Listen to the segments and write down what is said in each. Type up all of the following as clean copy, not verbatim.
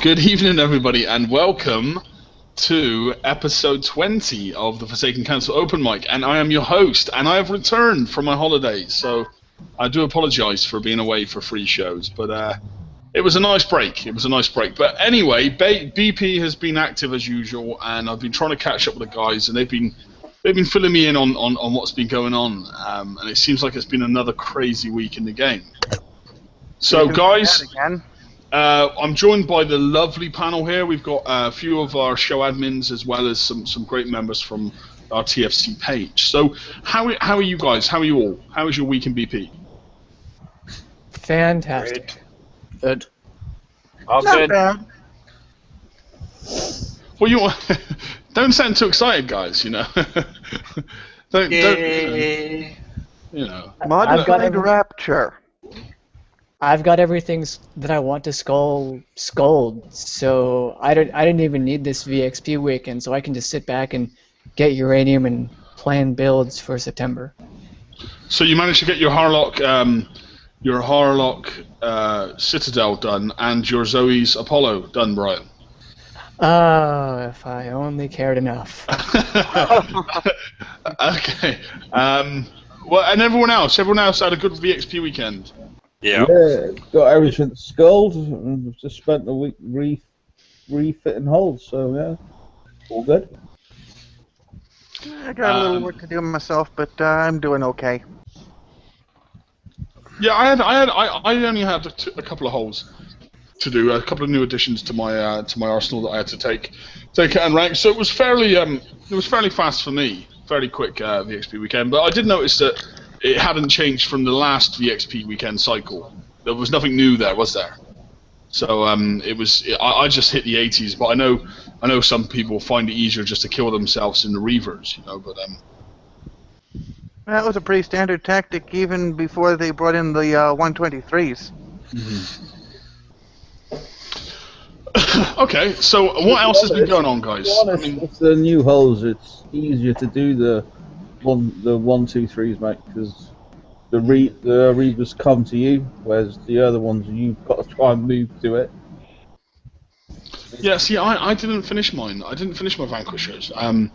Good evening, everybody, and welcome to episode 20 of the Forsaken Council Open Mic. And I am your host, and I have returned from my holidays, so I do apologise for being away for 3 shows, but it was a nice break. But anyway, BP has been active as usual, and I've been trying to catch up with the guys, and they've been filling me in on what's been going on, and it seems like it's been another crazy week in the game. So, guys, I'm joined by the lovely panel here. We've got a few of our show admins as well as some great members from our TFC page. So, how are you guys? How are you all? How was your week in BP? Fantastic. Good. All good. Bad. Well, you don't sound too excited, guys. You know, don't you know. I've got a rapture. I've got everything that I want to scold, so I didn't even need this VXP weekend, so I can just sit back and get uranium and plan builds for September. So you managed to get your Harlock Citadel done and your Zoe's Apollo done, Brian. Oh, if I only cared enough. Okay. Well, and everyone else had a good VXP weekend. Yeah. Got everything sculled and just spent the week refitting holes, so yeah, all good. I got a little work to do myself, but I'm doing okay. Yeah, I only had a couple of holes to do, a couple of new additions to my arsenal that I had to take and rank. So it was fairly fast for me, fairly quick VXP weekend. But I did notice that it hadn't changed from the last VXP weekend cycle. There was nothing new there, was there? So I just hit the 80s, but I know some people find it easier just to kill themselves in the Reavers, you know. But That was a pretty standard tactic even before they brought in the 123s. Mm-hmm. Okay, so what else has been going on, guys? To be honest, with the new holes, it's easier to do the 1-2-3s, mate, because the Reavers come to you, whereas the other ones you've got to try and move to it. Yeah, see, I didn't finish mine. I didn't finish my Vanquishers. I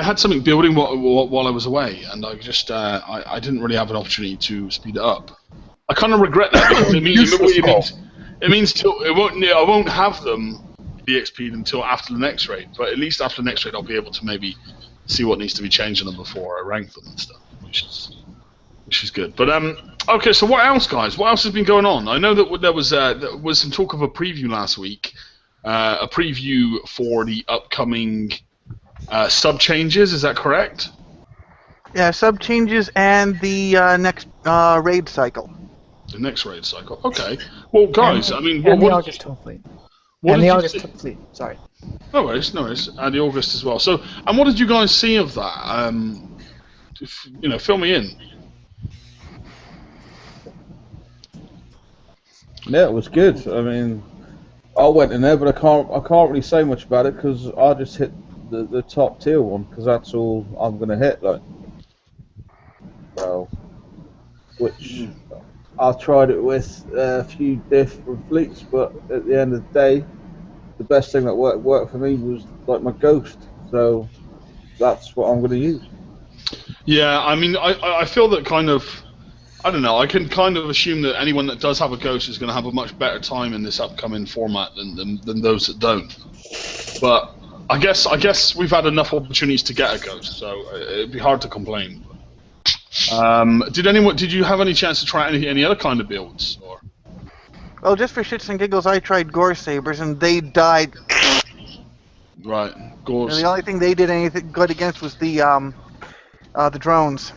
had something building while I was away, and I just I didn't really have an opportunity to speed it up. I kind of regret that because it means I won't have them VXP'd until after the next raid. But at least after the next raid, I'll be able to maybe see what needs to be changed in them before I rank them and stuff, which is good. But okay, so what else, guys? What else has been going on? I know that there was some talk of a preview last week, a preview for the upcoming sub changes. Is that correct? Yeah, sub changes and the next raid cycle. The next raid cycle. Okay. Well, guys, and, I mean, and the August fleet. And the August fleet. Sorry. No worries. And the August as well. So, and what did you guys see of that? Fill me in. Yeah, it was good. I mean, I went in there, but I can't really say much about it because I just hit the top tier one because that's all I'm gonna hit, like. So, which I tried it with a few different fleets, but at the end of the day, the best thing that worked for me was like my Ghost. So that's what I'm gonna use. Yeah, I mean, I feel that kind of. I don't know. I can kind of assume that anyone that does have a Ghost is going to have a much better time in this upcoming format than those that don't. But I guess we've had enough opportunities to get a Ghost, so it'd be hard to complain. Did you have any chance to try any other kind of builds? Or? Well, just for shits and giggles, I tried Gore Sabers and they died. Right, Gore. And the only thing they did anything good against was the drones.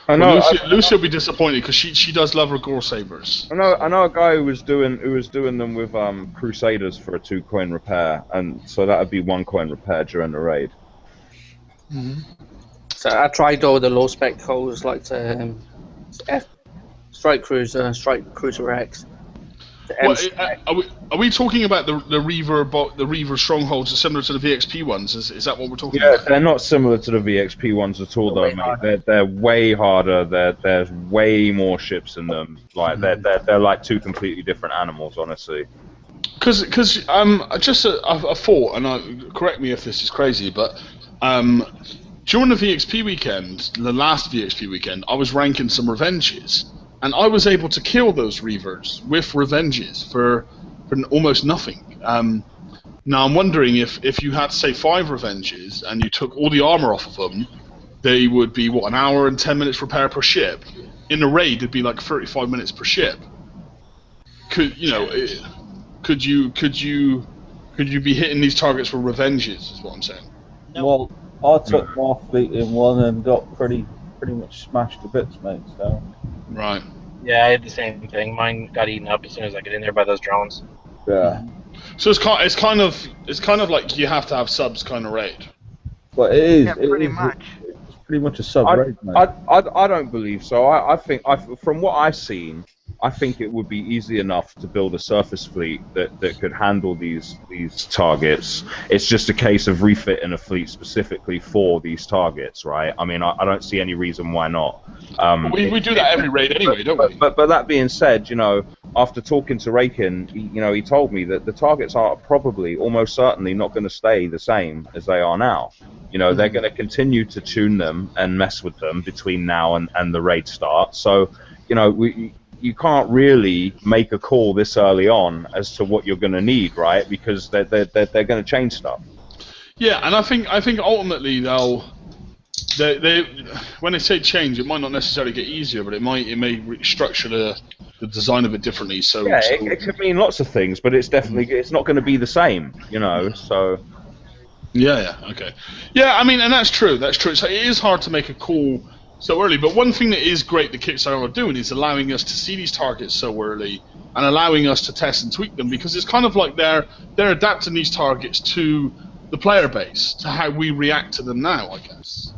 I know. Well, Lucy will be disappointed because she does love her Gore Sabers. I know a guy who was doing them with Crusaders for a 2-coin repair, and so that would be 1-coin repair during the raid. Mm-hmm. So I tried all the low spec holes like the Strike Cruiser X. Are we talking about the Reaver strongholds similar to the VXP ones? Is that what we're talking about? Yeah, they're not similar to the VXP ones at all, though, mate. They're way harder. There's way more ships in them. Like they're like two completely different animals, honestly. Because just a thought, and correct me if this is crazy, but during the VXP weekend, the last VXP weekend, I was ranking some revenges, and I was able to kill those reavers with revenges for almost nothing. Now I'm wondering if you had, say, 5 revenges and you took all the armor off of them, they would be what, an hour and 10 minutes repair per ship. In a raid, it'd be like 35 minutes per ship. Could you be hitting these targets with revenges? Is what I'm saying. Well, I took my fleet in one and got pretty much smashed to bits, mate. So. Right. Yeah, I had the same thing. Mine got eaten up as soon as I get in there by those drones. Yeah. So it's kind of like you have to have subs kind of raid. But it is. Yeah, pretty much. It's pretty much a sub raid, mate. I don't believe so. I think from what I've seen, I think it would be easy enough to build a surface fleet that could handle these targets. It's just a case of refitting a fleet specifically for these targets, right? I mean, I don't see any reason why not. We do that every raid anyway, don't we? But that being said, you know, after talking to Rakin, he told me that the targets are probably, almost certainly, not going to stay the same as they are now. You know, they're going to continue to tune them and mess with them between now and the raid start. So, you know, you can't really make a call this early on as to what you're going to need, right? Because they're going to change stuff. Yeah, and I think ultimately they when they say change, it might not necessarily get easier, but it may structure the design of it differently. So yeah, it could mean lots of things, but it's definitely it's not going to be the same, you know. So yeah, okay, yeah. I mean, and that's true. That's true. So it is hard to make a call so early, but one thing that is great that Kickstarter are doing is allowing us to see these targets so early and allowing us to test and tweak them, because it's kind of like they're adapting these targets to the player base, to how we react to them now, I guess.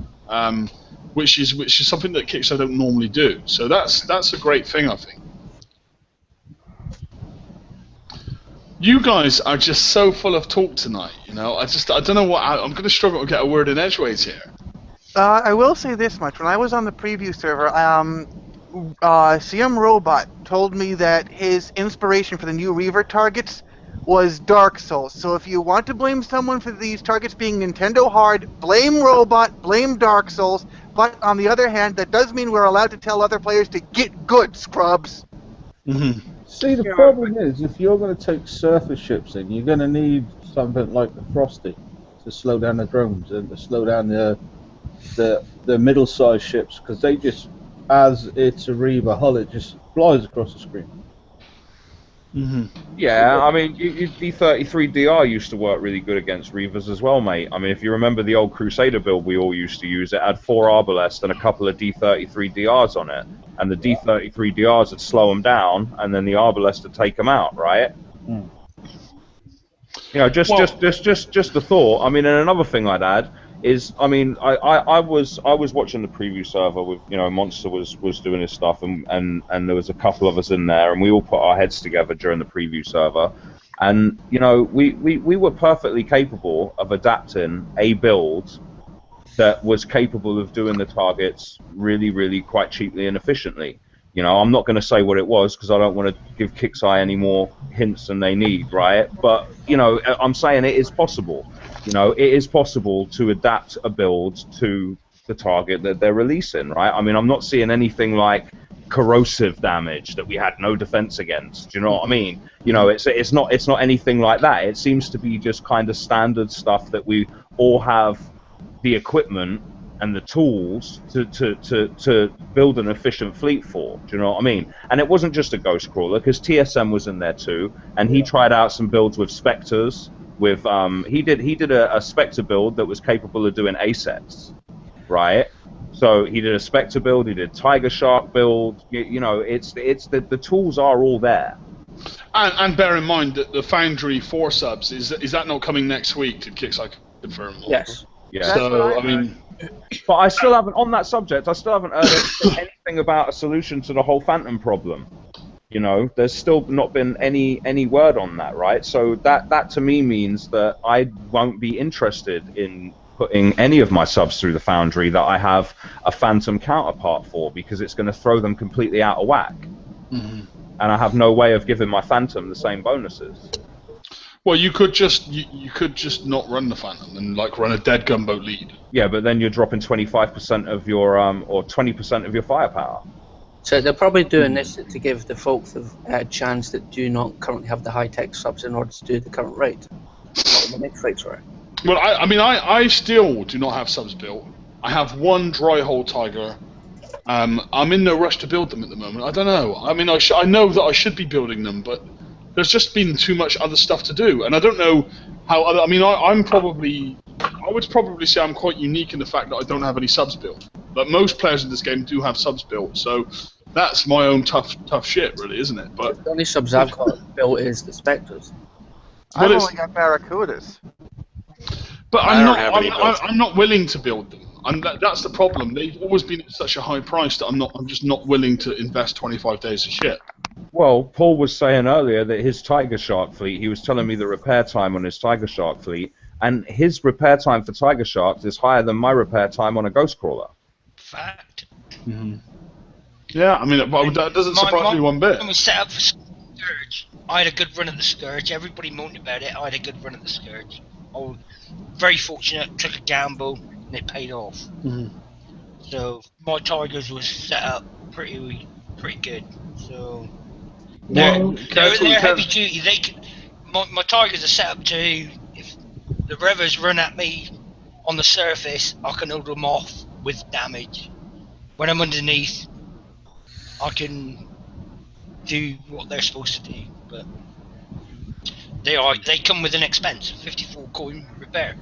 Which is something that Kickstarter don't normally do. So that's a great thing, I think. You guys are just so full of talk tonight, you know. I don't know what I'm going to struggle to get a word in edgeways here. I will say this much. When I was on the preview server, CM Robot told me that his inspiration for the new Reaver targets was Dark Souls. So if you want to blame someone for these targets being Nintendo hard, blame Robot, blame Dark Souls. But on the other hand, that does mean we're allowed to tell other players to get good, scrubs. Mm-hmm. See, the problem is, if you're going to take surface ships in, you're going to need something like the Frosty to slow down the drones and to slow down the middle-sized ships, because they just, as it's a Reaver hull, it just flies across the screen. Mm-hmm. Yeah, I mean, D33DR used to work really good against Reavers as well, mate. I mean, if you remember the old Crusader build we all used to use, it had 4 Arbalest and a couple of D33DRs on it, and the D33DRs would slow them down, and then the Arbalest would take them out, right? Mm. You know, just a thought. I mean, and another thing I'd add is, I mean, I was watching the preview server with, you know, Monster was doing his stuff, and there was a couple of us in there, and we all put our heads together during the preview server, and you know, we were perfectly capable of adapting a build that was capable of doing the targets really quite cheaply and efficiently. You know, I'm not going to say what it was because I don't want to give Kixeye any more hints than they need, right? But, you know, I'm saying it is possible. You know, it is possible to adapt a build to the target that they're releasing, right? I mean, I'm not seeing anything like corrosive damage that we had no defense against. Do you know what I mean? You know, it's not anything like that. It seems to be just kind of standard stuff that we all have the equipment and the tools to build an efficient fleet for. Do you know what I mean? And it wasn't just a Ghost Crawler, because TSM was in there too, and he tried out some builds with Spectres. With he did a Spectre build that was capable of doing ASETs, right? So he did a Spectre build, he did Tiger Shark build. You know, it's the tools are all there. And bear in mind that the Foundry 4 subs is that not coming next week? Did Kixeye confirm? Yes. Yeah. So I mean. But I still haven't, on that subject, I still haven't heard anything about a solution to the whole Phantom problem. You know, there's still not been any word on that, right? So that to me means that I won't be interested in putting any of my subs through the Foundry that I have a Phantom counterpart for, because it's going to throw them completely out of whack. Mm-hmm. And I have no way of giving my Phantom the same bonuses. Well, you could just not run the Phantom and like run a dead gunboat lead. Yeah, but then you're dropping 25% of your or 20% of your firepower. So they're probably doing this to give the folks a chance that do not currently have the high-tech subs in order to do the current rate. What the next rates are. Well, I still do not have subs built. I have one dry hole Tiger. I'm in no rush to build them at the moment. I don't know. I mean, I know that I should be building them, but there's just been too much other stuff to do, and I don't know how. I would probably say I'm quite unique in the fact that I don't have any subs built. But most players in this game do have subs built, so that's my own tough shit, really, isn't it? But the only subs I've got built is the Spectres. I've only got Barracudas. But I'm not willing to build them. That's the problem. They've always been at such a high price that I'm just not willing to invest 25 days of shit. Well, Paul was saying earlier that his Tiger Shark fleet, he was telling me the repair time on his Tiger Shark fleet, and his repair time for Tiger Sharks is higher than my repair time on a Ghost Crawler. Fact. Mm-hmm. Yeah, I mean, that doesn't surprise me one bit. When we set up for Scourge, I had a good run at the Scourge. Everybody moaned about it. I had a good run at the Scourge. I was very fortunate, took a gamble, and it paid off. Mm-hmm. So my Tigers was set up pretty good. So they're heavy duty. They can, my Tigers are set up to, if the rivers run at me on the surface, I can hold them off with damage. When I'm underneath, I can do what they're supposed to do, but they come with an expense, 54 coin repair.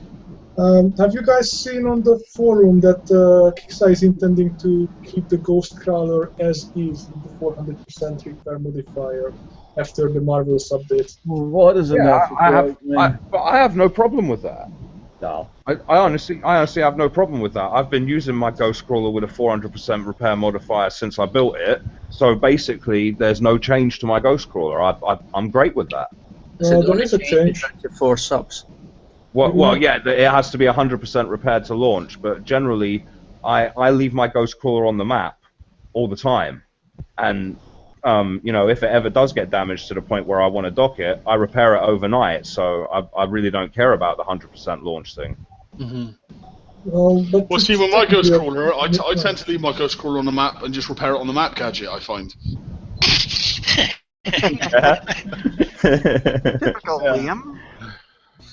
Have you guys seen on the forum that Kixeye is intending to keep the Ghost Crawler as is with the 400% repair modifier after the Marvel's update? What is enough? I have no problem with that. No. I honestly have no problem with that. I've been using my Ghost Crawler with a 400% repair modifier since I built it, so basically there's no change to my Ghost Crawler. I'm great with that. So there is a change. To 4 subs. Well, yeah, it has to be 100% repaired to launch, but generally I leave my Ghost Crawler on the map all the time, and if it ever does get damaged to the point where I want to dock it, I repair it overnight, so I really don't care about the 100% launch thing. Mm-hmm. Well, see, with my Ghost Crawler, I tend to leave my Ghost Crawler on the map and just repair it on the map gadget, I find. Typical Liam.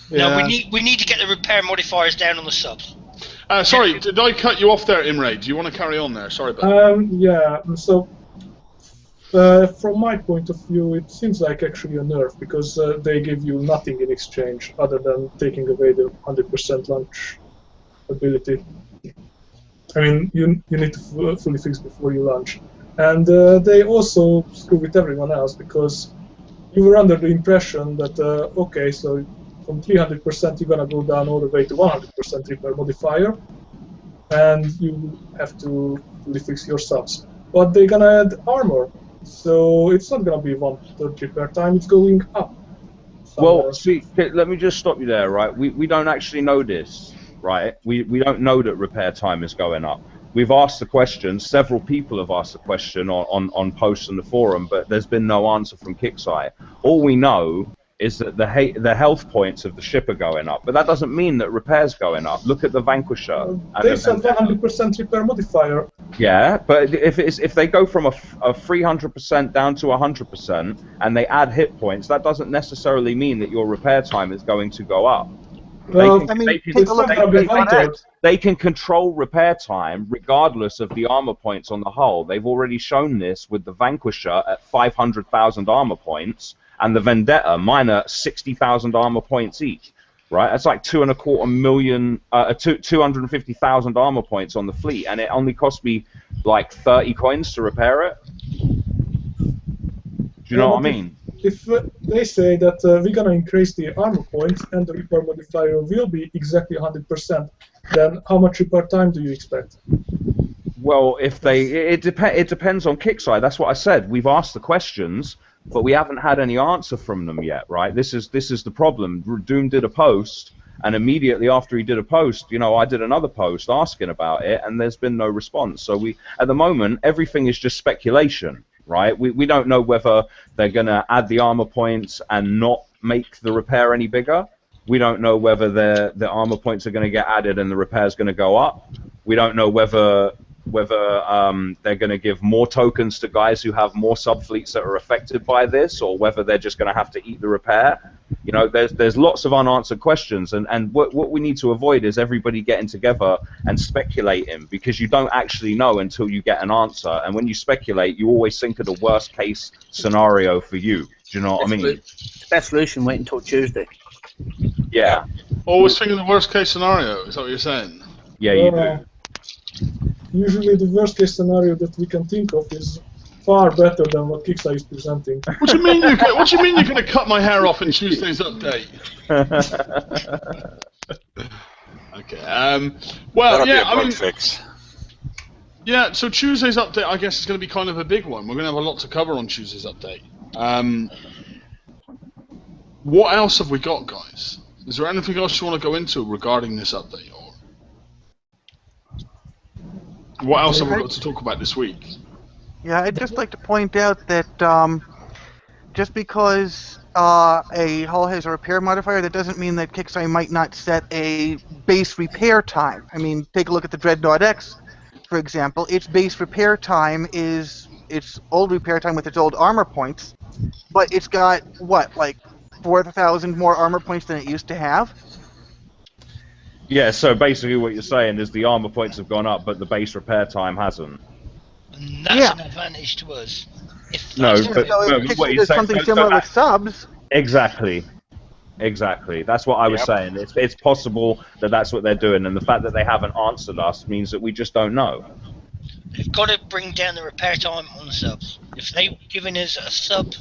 Yeah. No, we need to get the repair modifiers down on the subs. Sorry, did I cut you off there, Imre? Do you want to carry on there? Sorry about that. Yeah, so from my point of view, it seems like actually a nerf, because they give you nothing in exchange other than taking away the 100% launch ability. I mean, you need to fully fix before you launch. And they also screw with everyone else, because you were under the impression that, okay, so from 300% you're going to go down all the way to 100% repair modifier, and you have to fully fix your subs. But they're going to add armor, so it's not going to be 1/3 repair time, it's going up. Well, see, let me just stop you there, right? We don't actually know this, right? We don't know that repair time is going up. We've asked the question, several people have asked the question on posts in the forum, but there's been no answer from Kixeye. All we know is that the health points of the ship are going up, but that doesn't mean that repair's going up. Look at the Vanquisher. They said 100% repair modifier. Yeah, but if they go from a 300% down to 100% and they add hit points, that doesn't necessarily mean that your repair time is going to go up. Well, They can control repair time regardless of the armor points on the hull. They've already shown this with the Vanquisher at 500,000 armor points, and the Vendetta, mine are 60,000 armor points each, right? That's like 250,000 armor points on the fleet, and it only cost me like 30 coins to repair it. Do you know what I mean? If they say that we're going to increase the armor points and the repair modifier will be exactly 100%, then how much repair time do you expect? Well, it depends on Kixeye. That's what I said. We've asked the questions, but we haven't had any answer from them yet, right? This is the problem. Doom did a post, and immediately after he did a post, I did another post asking about it, and there's been no response. So at the moment, everything is just speculation, right? We don't know whether they're going to add the armor points and not make the repair any bigger. We don't know whether the armor points are going to get added and the repair is going to go up. We don't know whether they're going to give more tokens to guys who have more subfleets that are affected by this, or whether they're just going to have to eat the repair. You know, there's lots of unanswered questions, and what we need to avoid is everybody getting together and speculating, because you don't actually know until you get an answer, and when you speculate, you always think of the worst case scenario for you. Do you know what I mean? The best solution, wait until Tuesday. Yeah. Always think of the worst case scenario, is that what you're saying? Yeah, you do. Usually the worst case scenario that we can think of is far better than what Kickstarter is presenting. What do you mean you're going to cut my hair off in Tuesday's update? Okay. Well, That'll yeah, be a bug fix. Yeah, so Tuesday's update, I guess, is going to be kind of a big one. We're going to have a lot to cover on Tuesday's update. What else have we got, guys? Is there anything else you want to go into regarding this update? Or what else have we got to talk about this week? Yeah, I'd just like to point out that just because a hull has a repair modifier, that doesn't mean that Kickstarter might not set a base repair time. I mean, take a look at the Dreadnought X, for example. Its base repair time is its old repair time with its old armor points, but it's got, what, like 4,000 more armor points than it used to have? Yeah, so basically what you're saying is the armor points have gone up, but the base repair time hasn't. And that's an advantage to us. No, but what he's saying, something similar with subs. Exactly. That's what I was saying. It's possible that that's what they're doing, and the fact that they haven't answered us means that we just don't know. They've got to bring down the repair time on subs. If they've given us a sub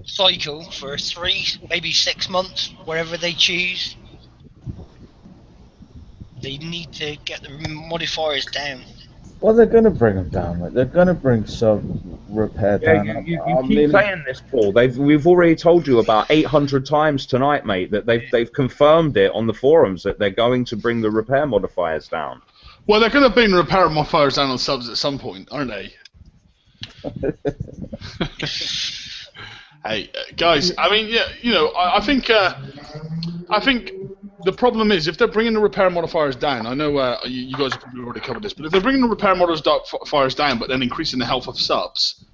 cycle for 3, maybe 6 months, wherever they choose, they need to get the modifiers down. Well, they're going to bring them down. Like, they're going to bring some repair down. You keep saying this, Paul. We've already told you about 800 times tonight, mate, that they've confirmed it on the forums that they're going to bring the repair modifiers down. Well, they're going to bring the repair modifiers down on subs at some point, aren't they? Hey, guys. I mean, yeah, you know, I think the problem is, if they're bringing the repair modifiers down, I know you guys have probably already covered this, but if they're bringing the repair modifiers down but then increasing the health of subs,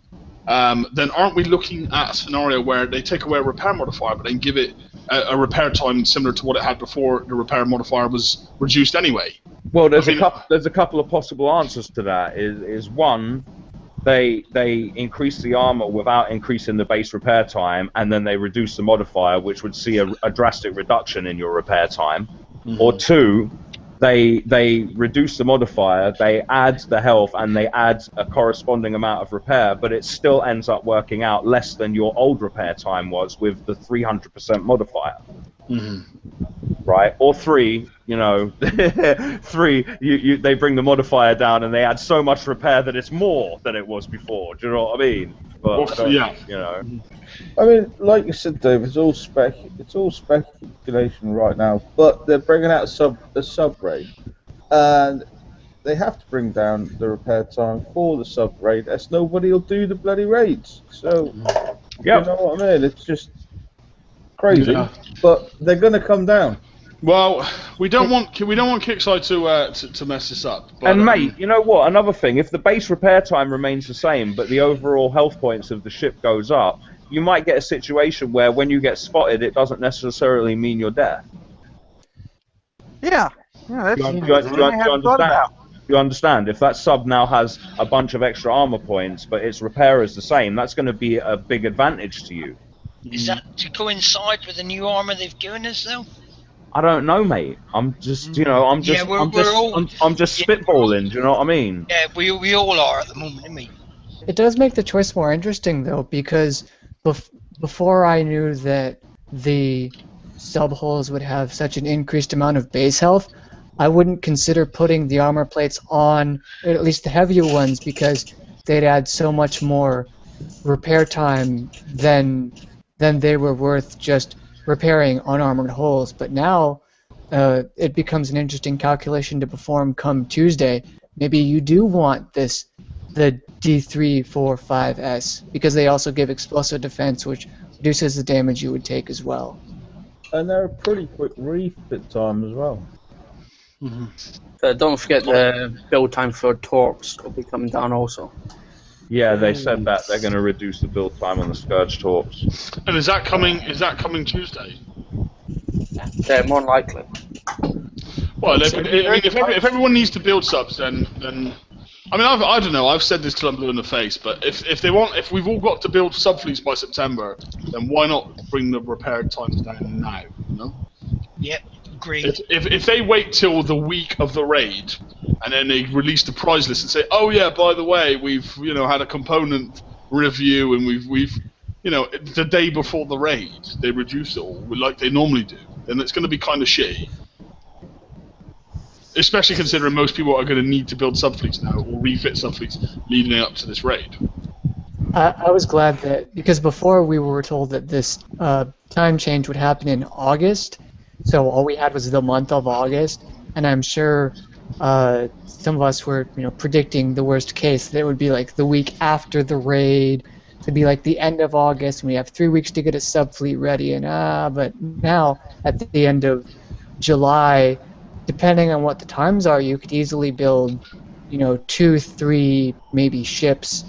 then aren't we looking at a scenario where they take away a repair modifier but then give it a repair time similar to what it had before the repair modifier was reduced anyway? Well, there's a couple of possible answers to that. Is one, they increase the armor without increasing the base repair time, and then they reduce the modifier, which would see a drastic reduction in your repair time. Mm-hmm. Or two, they reduce the modifier, they add the health, and they add a corresponding amount of repair, but it still ends up working out less than your old repair time was with the 300% modifier. Mm-hmm. Right? Or three, you know, they bring the modifier down and they add so much repair that it's more than it was before. Do you know what I mean? But yeah, you know. I mean, like you said, Dave, it's all speculation right now. But they're bringing out a sub raid, and they have to bring down the repair time for the sub raid, as nobody will do the bloody raids. So, you know what I mean? It's just crazy, but they're going to come down. Well, we don't want Kickstarter to mess this up. But, and mate, you know what? Another thing, if the base repair time remains the same, but the overall health points of the ship goes up, you might get a situation where when you get spotted, it doesn't necessarily mean you're dead. Yeah, that's you understand? You understand? If that sub now has a bunch of extra armor points, but its repair is the same, that's going to be a big advantage to you. Is that to coincide with the new armor they've given us, though? I don't know, mate. I'm just, you know, I'm just spitballing. Do you know what I mean? Yeah, we all are at the moment, aren't we? It does make the choice more interesting, though, because before I knew that the sub-hulls would have such an increased amount of base health, I wouldn't consider putting the armor plates on, at least the heavier ones, because they'd add so much more repair time than they were worth just repairing unarmored hulls. But now it becomes an interesting calculation to perform come Tuesday. Maybe you do want the D345S, because they also give explosive defense, which reduces the damage you would take as well. And they're a pretty quick refit time as well. Don't forget the build time for torps will be coming down also. Yeah, they said that they're going to reduce the build time on the Scourge torps. And is that coming Tuesday? More than likely. Well, if everyone needs to build subs, then I mean, I don't know. I've said this till I'm blue in the face, but if we've all got to build sub fleets by September, then why not bring the repair times down now? You know? Yep, agreed. If they wait till the week of the raid, and then they release the prize list and say, oh yeah, by the way, we've had a component review and we've the day before the raid they reduce it all like they normally do, then it's going to be kind of shitty. Especially considering most people are going to need to build subfleets now, or refit subfleets leading up to this raid. I was glad that, because before we were told that this time change would happen in August, so all we had was the month of August, and I'm sure some of us were predicting the worst case, that it would be like the week after the raid, to be like the end of August, and we have 3 weeks to get a subfleet ready, and but now, at the end of July, depending on what the times are, you could easily build, 2, 3, maybe ships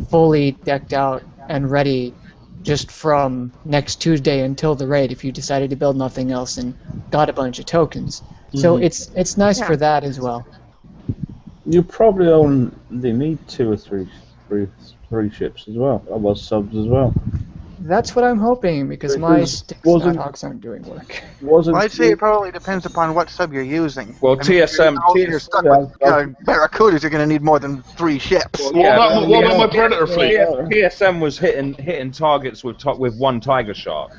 fully decked out and ready just from next Tuesday until the raid if you decided to build nothing else and got a bunch of tokens. So it's nice for that as well. You probably only need 2 or 3 ships as well. Well, subs as well. That's what I'm hoping, because my Nighthawks aren't doing work. I'd say it probably depends upon what sub you're using. Well, TSM... You're stuck with Barracudas, you're going to need more than 3 ships. What about my Predator fleet? TSM was hitting targets with 1 Tiger Shark.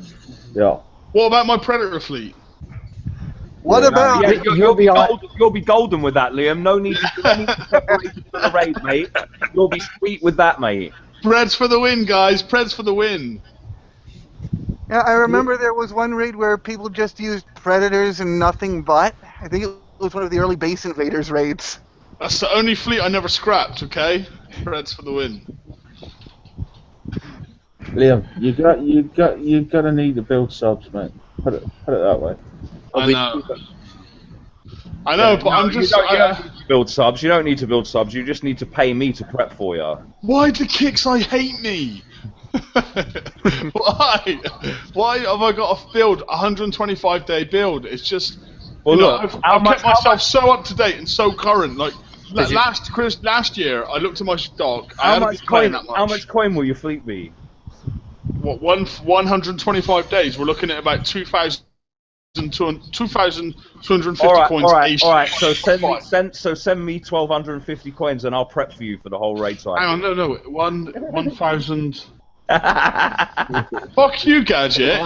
Yeah. What about my Predator fleet? What about... You'll be golden with that, Liam. No need to separate for the raid, mate. You'll be sweet with that, mate. Preds for the win, guys. Preds for the win. Yeah, I remember there was one raid where people just used Predators and nothing but. I think it was one of the early Base Invaders raids. That's the only fleet I never scrapped, okay? Preds for the win. Liam, you gotta need to build subs, mate. Put it that way. I know, but I'm just... You don't need to build subs. You don't need to build subs. You just need to pay me to prep for you. Why do Kixeye hate me? Why? Why have I got to build a 125-day build? It's just... Well, look, I've kept myself so up to date and so current. Like last year, I looked at my stock. How much coin will your fleet be? What, 125 days? We're looking at about 2,250 coins. Alright. So send me 1,250 coins, and I'll prep for you for the whole raid cycle. Hang on, no, 1,000. Fuck you, Gadget.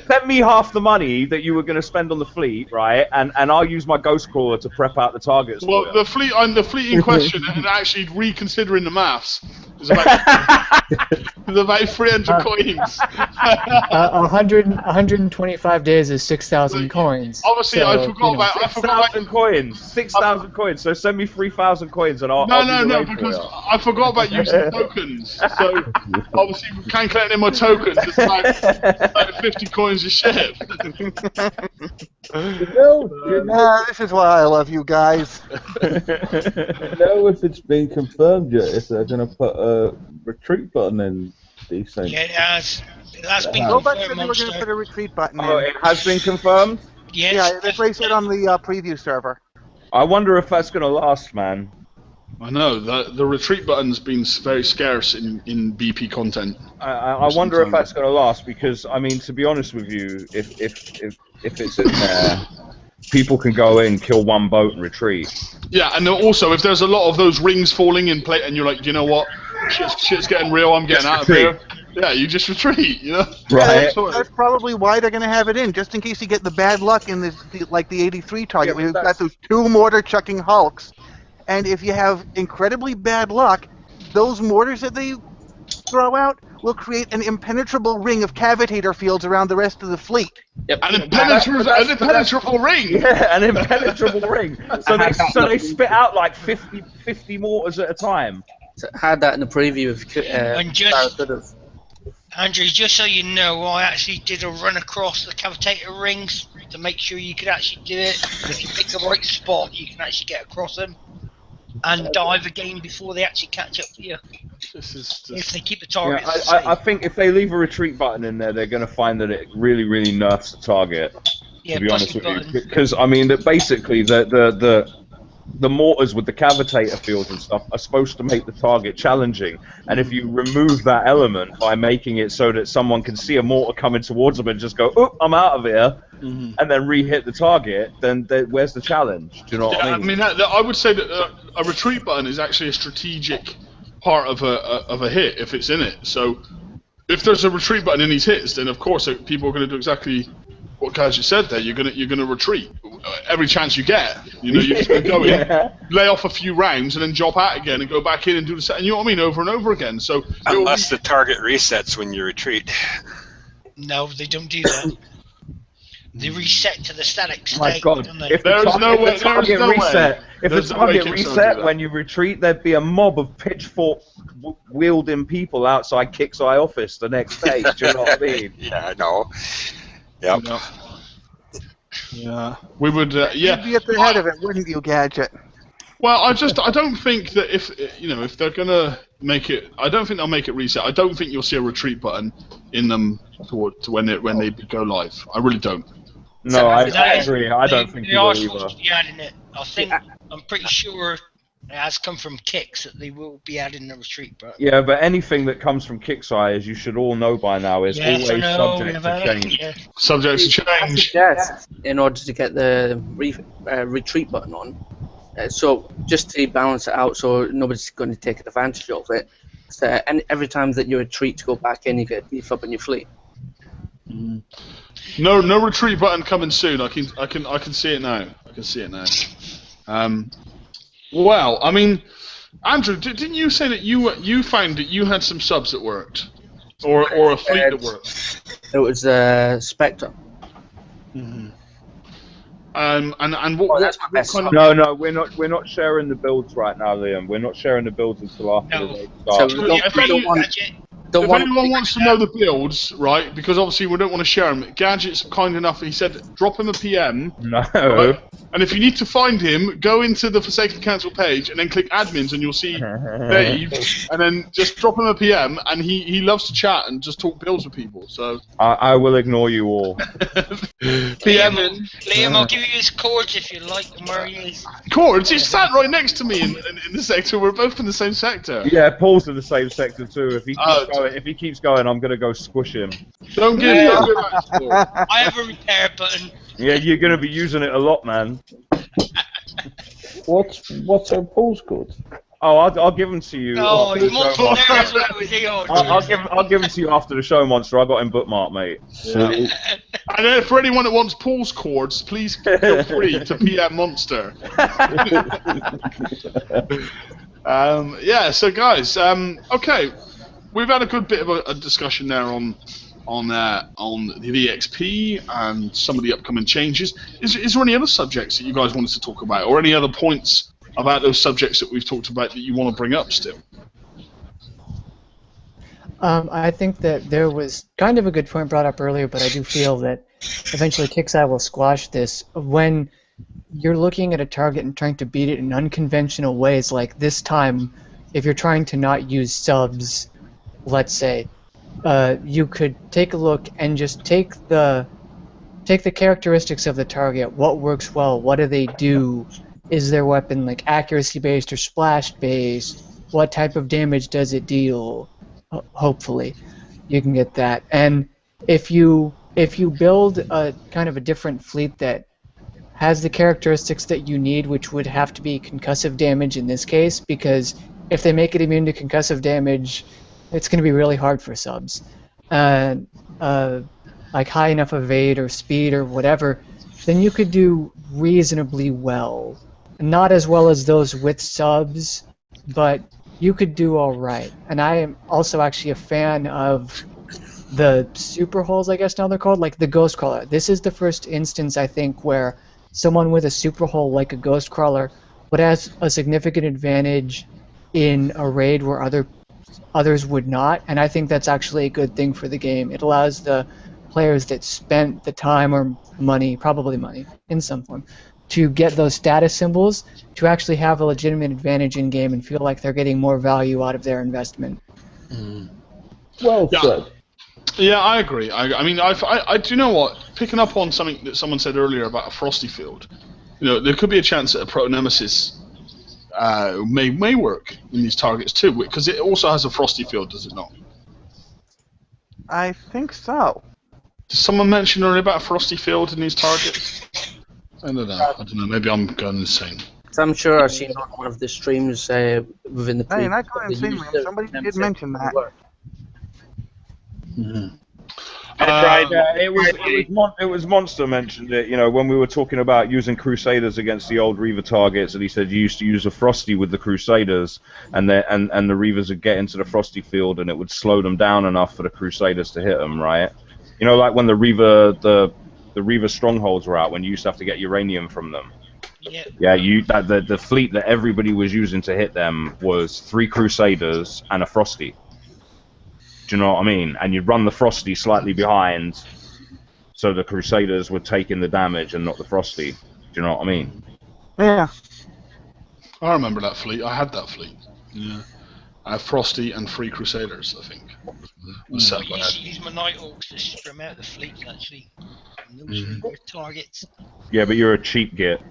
Send me half the money that you were going to spend on the fleet, right? And I'll use my Ghost Crawler to prep out the targets. Well, the fleet in question, and actually reconsidering the maths, is about 300 coins. 125 days is 6,000 coins. Obviously, so, I forgot about 6,000 coins. 6,000 coins. So send me 3,000 coins, and I'll. No, because I forgot about using tokens. So obviously, calculating in my tokens, it's like 50 coins a ship. This is why I love you guys. Know if it's been confirmed yet, if they're going to put a retreat button in these things. Yeah, it has. That's been Nobody confirmed. said they were going to put a retreat button in. Oh, it has been confirmed? Yes. Yeah, that's what I said on the preview server. I wonder if that's going to last, man. I know, the retreat button's been very scarce in BP content. I wonder if that's going to last, because, I mean, to be honest with you, if it's in there, people can go in, kill one boat, and retreat. Yeah, and also, if there's a lot of those rings falling in place, and you're like, you know what, shit's getting real, I'm getting out of here. Yeah, you just retreat, you know? Right. That's probably why they're going to have it in, just in case you get the bad luck in the 83 target, where you've got those 2 mortar-chucking hulks. And if you have incredibly bad luck, those mortars that they throw out will create an impenetrable ring of cavitator fields around the rest of the fleet. Yep. An impenetrable ring! Yeah, an impenetrable ring. So they spit out like 50 mortars at a time. So I had that in the preview of And just, Barracudas. Andrew, just so you know, I actually did a run across the cavitator rings to make sure you could actually do it. And if you pick the right spot, you can actually get across them and dive again before they actually catch up to you. This is just... If they keep the target. I think if they leave a retreat button in there, they're going to find that it really, really nerfs the target. Yeah, To be honest with button. you, because I mean that basically the mortars with the cavitator fields and stuff are supposed to make the target challenging, and if you remove that element by making it so that someone can see a mortar coming towards them and just go, "Oop, I'm out of here," and then re-hit the target, then where's the challenge? Do you know what I mean? I would say that a retreat button is actually a strategic part of a hit if it's in it. So if there's a retreat button in these hits, then of course people are going to do exactly what Kaz just said there. You're gonna retreat every chance you get. You know, you're just gonna go in, lay off a few rounds, and then drop out again and go back in and do the same. You know what I mean? Over and over again. So unless the target resets when you retreat. No, they don't do that. They reset to the static state. My God! Don't they? If the target reset when you retreat, there'd be a mob of pitchfork wielding people outside Kixeye office the next day. Do you know what I mean? Yeah, I know. Yep. Yeah, we would. Yeah, You'd be at the head of it, wouldn't you, Gadget? Well, I don't think that if they're gonna make it, I don't think they'll make it reset. I don't think you'll see a retreat button in them to when they go live. I really don't. No, I agree. I don't think you will either. Be adding it. I'm pretty sure it has come from Kix that they will be adding the retreat button. Yeah, but anything that comes from Kixeye, as you should all know by now, is always subject to change. Yeah. Subject to change. Yes, in order to get the retreat button on. So just to balance it out, so nobody's going to take advantage of it. So, and every time that you retreat to go back in, you get beef up in your fleet. No retreat button coming soon. I can see it now. I can see it now. Well, I mean, Andrew, didn't you say that you found that you had some subs that worked, or a fleet that worked? It was Spectre. And what that's my best kind of... No, we're not sharing the builds right now, Liam. We're not sharing the builds until after the raid starts. So If anyone wants to know the builds, right, because obviously we don't want to share them, Gadget's kind enough, he said, drop him a PM. No. Right? And if you need to find him, go into the Forsaken Council page and then click admins and you'll see Dave, and then just drop him a PM, and he loves to chat and just talk builds with people, so... I will ignore you all. Liam, I'll give you his cords if you like them where he is. Cords? He's sat right next to me in the sector, we're both in the same sector. Yeah, Paul's in the same sector too. If he keeps going, I'm going to go squish him. Don't give that to Paul. I have a repair button. Yeah, you're going to be using it a lot, man. What's Paul's called? Oh, I'll give them to you. Oh, after the he's show, monster Monster. there as well, is he? I'll give them to you after the show, Monster. I got him bookmarked, mate. Yeah. And for anyone that wants Paul's cords, please feel free to PM Monster. Yeah, so guys, okay, we've had a good bit of a discussion there on the VXP and some of the upcoming changes. Is there any other subjects that you guys wanted to talk about, or any other points about those subjects that we've talked about that you want to bring up still? I think that there was kind of a good point brought up earlier, but I do feel that eventually Kixeye will squash this. When you're looking at a target and trying to beat it in unconventional ways, like this time, if you're trying to not use subs, let's say, you could take a look and just take the characteristics of the target. What works well? What do they do? Is their weapon like accuracy based or splash based? What type of damage does it deal? Hopefully, you can get that. And if you build a kind of a different fleet that has the characteristics that you need, which would have to be concussive damage in this case, because if they make it immune to concussive damage, it's going to be really hard for subs. Like high enough evade or speed or whatever, then you could do reasonably well. Not as well as those with subs, but you could do all right. And I am also actually a fan of the super holes, I guess now they're called, like the ghost crawler. This is the first instance, I think, where someone with a super hole like a ghost crawler would have a significant advantage in a raid where others would not, and I think that's actually a good thing for the game. It allows the players that spent the time or money, probably money in some form, to get those status symbols to actually have a legitimate advantage in game and feel like they're getting more value out of their investment. Well said. Yeah, I agree. I mean, I do you know what? Picking up on something that someone said earlier about a frosty field, there could be a chance that a proto nemesis may work in these targets too, because it also has a frosty field, does it not? I think so. Did someone mention earlier about a frosty field in these targets? I don't know. Maybe I'm going insane. So I'm sure I've seen on one of the streams within the. Hey, you're not going insane, man. Somebody did mention that. Mm-hmm. It was Monster mentioned it, when we were talking about using Crusaders against the old Reaver targets, and he said you used to use a Frosty with the Crusaders, and the Reavers would get into the Frosty field, and it would slow them down enough for the Crusaders to hit them, right? Like when the Reaver strongholds were out, when you used to have to get uranium from them. Yeah. The fleet that everybody was using to hit them was 3 Crusaders and a Frosty. Do you know what I mean? And you'd run the Frosty slightly behind, so the Crusaders would take in the damage and not the Frosty. Do you know what I mean? Yeah. I remember that fleet. I had that fleet. Yeah. I have Frosty and 3 Crusaders, I think. I used to use my Nighthawks to strum out the fleet, actually. Targets. Yeah, but you're a cheap git.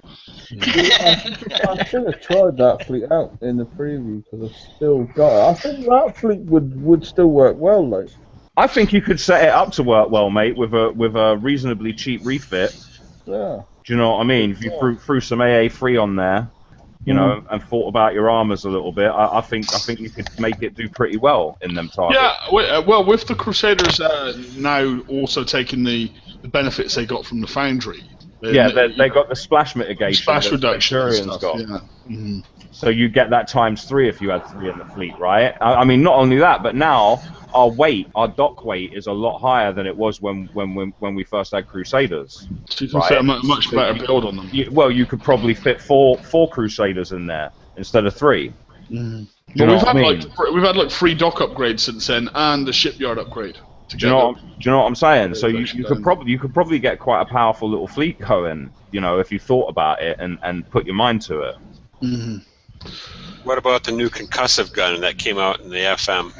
I should have tried that fleet out in the preview because I've still got it. I think that fleet would still work well, like. I think you could set it up to work well, mate, with a reasonably cheap refit. Yeah. Do you know what I mean? If you threw some AA3 on there, and thought about your armors a little bit, I think you could make it do pretty well in them targets. Yeah, well, with the Crusaders now also taking the benefits they got from the Foundry. They got the splash mitigation. Splash reduction. Centurions got. Yeah. Mm-hmm. So you get that ×3 if you had 3 in the fleet, right? I mean, not only that, but now our dock weight is a lot higher than it was when we first had Crusaders. So you can fit a much better build on them. You could probably fit four Crusaders in there instead of 3. Mm. Well, we've had like 3 dock upgrades since then, and the shipyard upgrade. Do you know what I'm saying? So you could probably get quite a powerful little fleet going, if you thought about it and put your mind to it. Mm-hmm. What about the new concussive gun that came out in the FM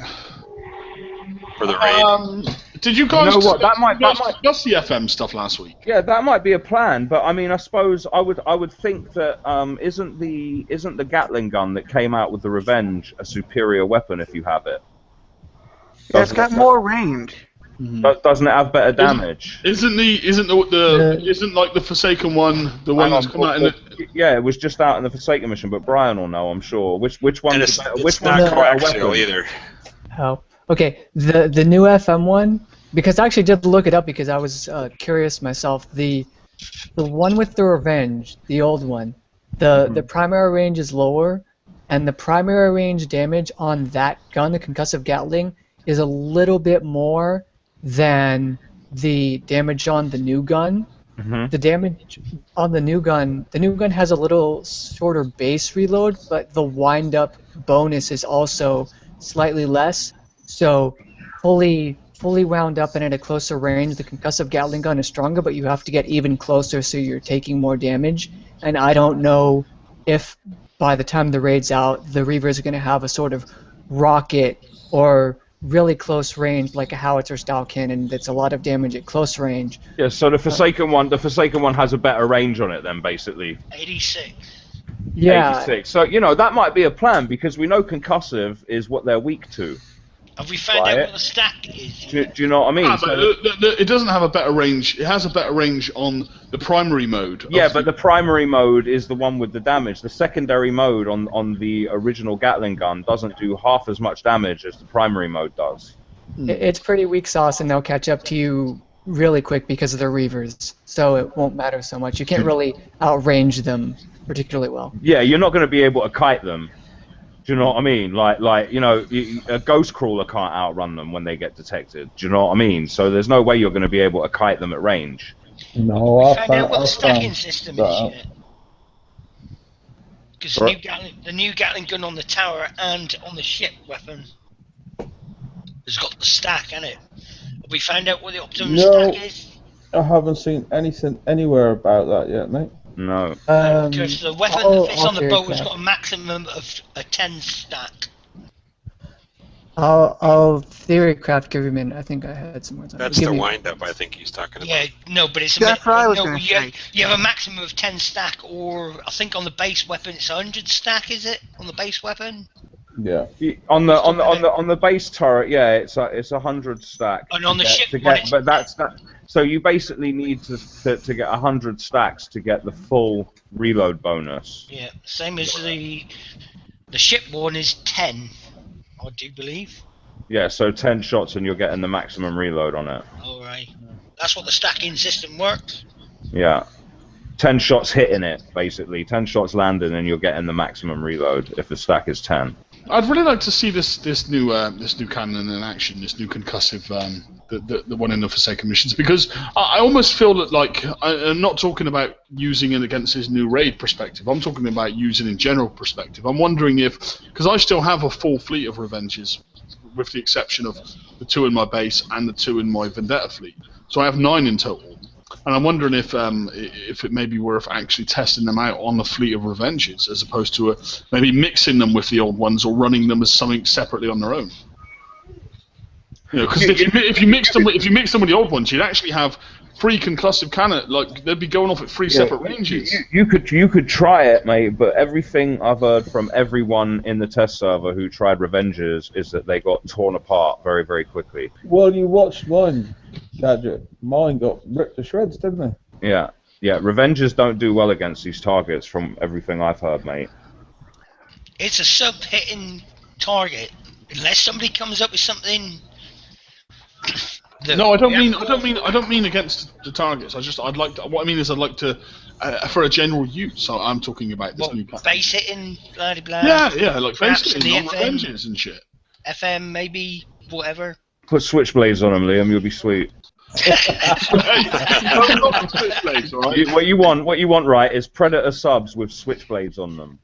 for the raid? Did you guys? You know what? That might discuss the FM stuff last week. Yeah, that might be a plan, but I mean, I suppose I would think that isn't the Gatling gun that came out with the Revenge a superior weapon if you have it? Yeah, it's got more range. But doesn't it have better damage? Isn't like the Forsaken one the one that's come out in the... Yeah, it was just out in the Forsaken mission, but Brian will know, I'm sure. Which one? It's not coaxial either. Oh, okay. The new FM one, because I actually did look it up because I was curious myself. The one with the Revenge, the old one, the primary range is lower, and the primary range damage on that gun, the concussive Gatling, is a little bit more than the damage on the new gun. Mm-hmm. The damage on the new gun has a little shorter base reload, but the wind-up bonus is also slightly less. So fully wound up and at a closer range, the concussive Gatling gun is stronger, but you have to get even closer, so you're taking more damage. And I don't know if by the time the raid's out, the Reavers are going to have a sort of rocket or really close range, like a howitzer-style cannon that's a lot of damage at close range. Yeah, so the Forsaken one has a better range on it then, basically. 86. Yeah. 86. So, that might be a plan, because we know concussive is what they're weak to. Have we found out what the stack is? Do you know what I mean? It doesn't have a better range. It has a better range on the primary mode. Yeah, but the primary mode is the one with the damage. The secondary mode on the original Gatling gun doesn't do half as much damage as the primary mode does. It's pretty weak sauce, and they'll catch up to you really quick because of their Reavers, so it won't matter so much. You can't really outrange them particularly well. Yeah, you're not going to be able to kite them. Do you know what I mean? A ghost crawler can't outrun them when they get detected. Do you know what I mean? So there's no way you're going to be able to kite them at range. No, I found out what the stacking system is yet. Because the new Gatling gun on the tower and on the ship weapon has got the stack in it. Have we found out what the optimum stack is? I haven't seen anything anywhere about that yet, mate. No. Because the weapon that fits on the boat has got a maximum of a 10 stack. I'll theorycraft government. I think I had some more time. That's the wind-up I think he's talking about. Yeah, no, but it's That's what I was going to say. You have a maximum of 10 stack, or I think on the base weapon it's 100 stack. Is it on the base weapon? Yeah. On the base turret, yeah, it's 100 stack. And on the ship, but that's that. So you basically need to get 100 stacks to get the full reload bonus. Yeah, same as the ship one is 10. I do believe. Yeah, so 10 shots and you're getting the maximum reload on it. Alright. That's what the stacking system works. Yeah. 10 shots hitting it, basically. 10 shots landing and you're getting the maximum reload if the stack is 10. I'd really like to see this new cannon in action, this new concussive, the one in the Forsaken missions, because I almost feel that, like, I'm not talking about using it against this new raid perspective. I'm talking about using it in general perspective. I'm wondering if, because I still have a full fleet of Revenges, with the exception of the 2 in my base and the 2 in my Vendetta fleet, so I have 9 in total. And I'm wondering if it may be worth actually testing them out on the fleet of Revenges, as opposed to maybe mixing them with the old ones or running them as something separately on their own. You know, because if you mix them with the old ones, you'd actually have 3 concussive cannon. Like they'd be going off at 3 separate ranges. You could try it, mate. But everything I've heard from everyone in the test server who tried Revenges is that they got torn apart very, very quickly. Well, you watched mine, Gadget. Mine got ripped to shreds, didn't they? Yeah. Revenges don't do well against these targets, from everything I've heard, mate. It's a sub-hitting target unless somebody comes up with something. No, I don't mean against the targets. I'd like to. What I mean is, I'd like to, for a general use. So I'm talking about this new base hitting, blah blah. Yeah, like base hitting, not Revenges and shit. FM maybe, whatever. Put switchblades on them, Liam. You'll be sweet. Switchblades, all right? What you want, right, is Predator subs with switchblades on them.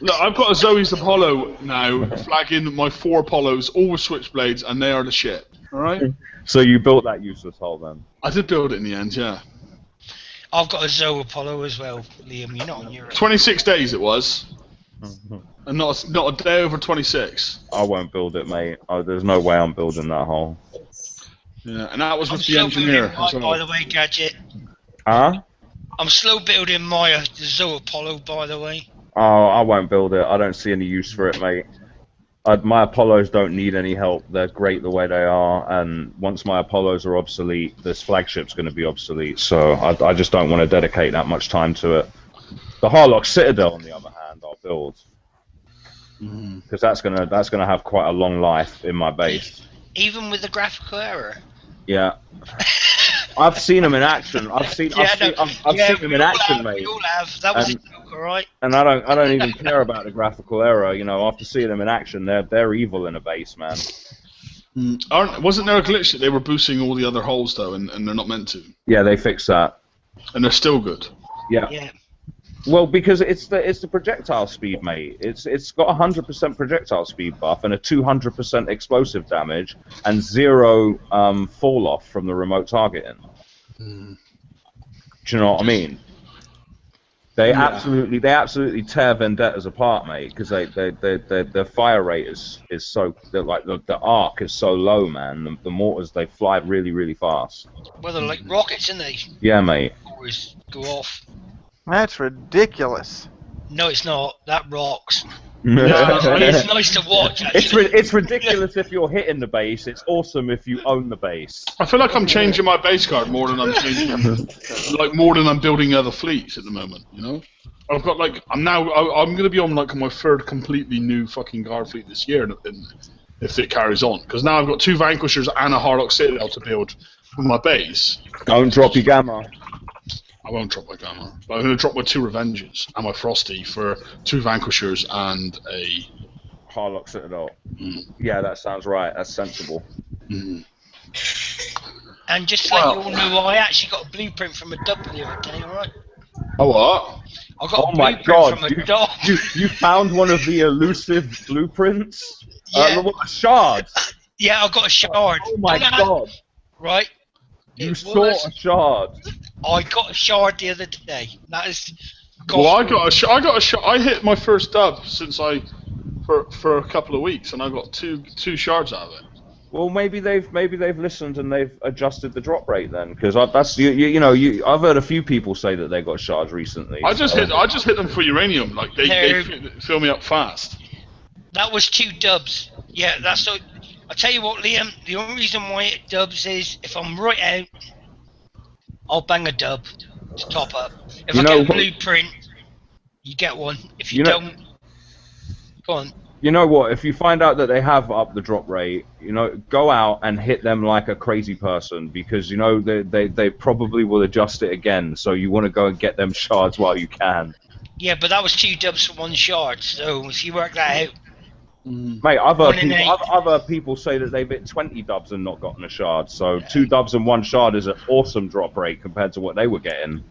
Look, I've got a Zoe's Apollo now, flagging my 4 Apollos, all with switchblades, and they are the shit. All right. So you built that useless hull then? I did build it in the end, yeah. I've got a Zoe Apollo as well, Liam. You're not on your own. 26 days it was, and not a day over 26. I won't build it, mate. There's no way I'm building that hull. Yeah, and that was with the engineer. By the way, Gadget. Huh? I'm slow building my Zoe Apollo, by the way. Oh, I won't build it. I don't see any use for it, mate. My Apollos don't need any help. They're great the way they are, and once my Apollos are obsolete, this flagship's going to be obsolete, so I just don't want to dedicate that much time to it. The Harlock Citadel, on the other hand, I'll build. Because that's gonna have quite a long life in my base. Even with the graphical error? Yeah. I've seen them in action. I've seen them in action, mate. We all have. That was a joke, alright? And I don't even care about the graphical error. You know, after seeing them in action, they're evil in a base, man. Wasn't there a glitch that they were boosting all the other holes though, and they're not meant to? Yeah, they fixed that. And they're still good. Yeah. Well, because it's the projectile speed, mate. It's got 100% projectile speed buff and a 200% explosive damage and 0 fall off from the remote targeting. Do you know what I mean? They absolutely tear Vendettas apart, mate. Because their fire rate is so the arc is so low, man. The mortars, they fly really, really fast. Well, they're like rockets, aren't they? Yeah, mate. Always go off. That's ridiculous. No, it's not. That rocks. It's nice to watch, actually. It's ridiculous if you're hitting the base. It's awesome if you own the base. I feel like I'm changing my base card more than I'm more than I'm building other fleets at the moment. You know, I've got I'm going to be on my 3rd completely new fucking guard fleet this year, if it carries on. Because now I've got 2 Vanquishers and a Harlock Citadel to build with my base. Don't drop your gamma. I won't drop my Gamma, but I'm going to drop my 2 Revenges and my Frosty for 2 Vanquishers and a Harlock Citadel. Yeah, that sounds right. That's sensible. And just to let you all know, I actually got a blueprint from a dub the other day, alright? Oh, what? I got Oh a my blueprint god, from a dog. you found one of the elusive blueprints? Yeah. What, a shard? Yeah, I got a shard. Oh my god. Right? You It saw was- a shard. I got a shard the other day. That is. Well, I got a shard. I hit my first dub for a couple of weeks, and I got two shards out of it. Well, maybe they've listened and they've adjusted the drop rate then, because I've heard a few people say that they got shards recently. I just hit them for uranium. Like they fill me up fast. That was 2 dubs. Yeah, that's so. I tell you what, Liam. The only reason why it dubs is if I'm right out, I'll bang a dub to top up. If I get a blueprint, you get one. If you don't, go on. You know what? If you find out that they have upped the drop rate, go out and hit them like a crazy person, because they probably will adjust it again. So you want to go and get them shards while you can. Yeah, but that was 2 dubs for 1 shard. So if you work that out, mate, other people say that they've hit 20 dubs and not gotten a shard. So 2 dubs and 1 shard is an awesome drop rate compared to what they were getting.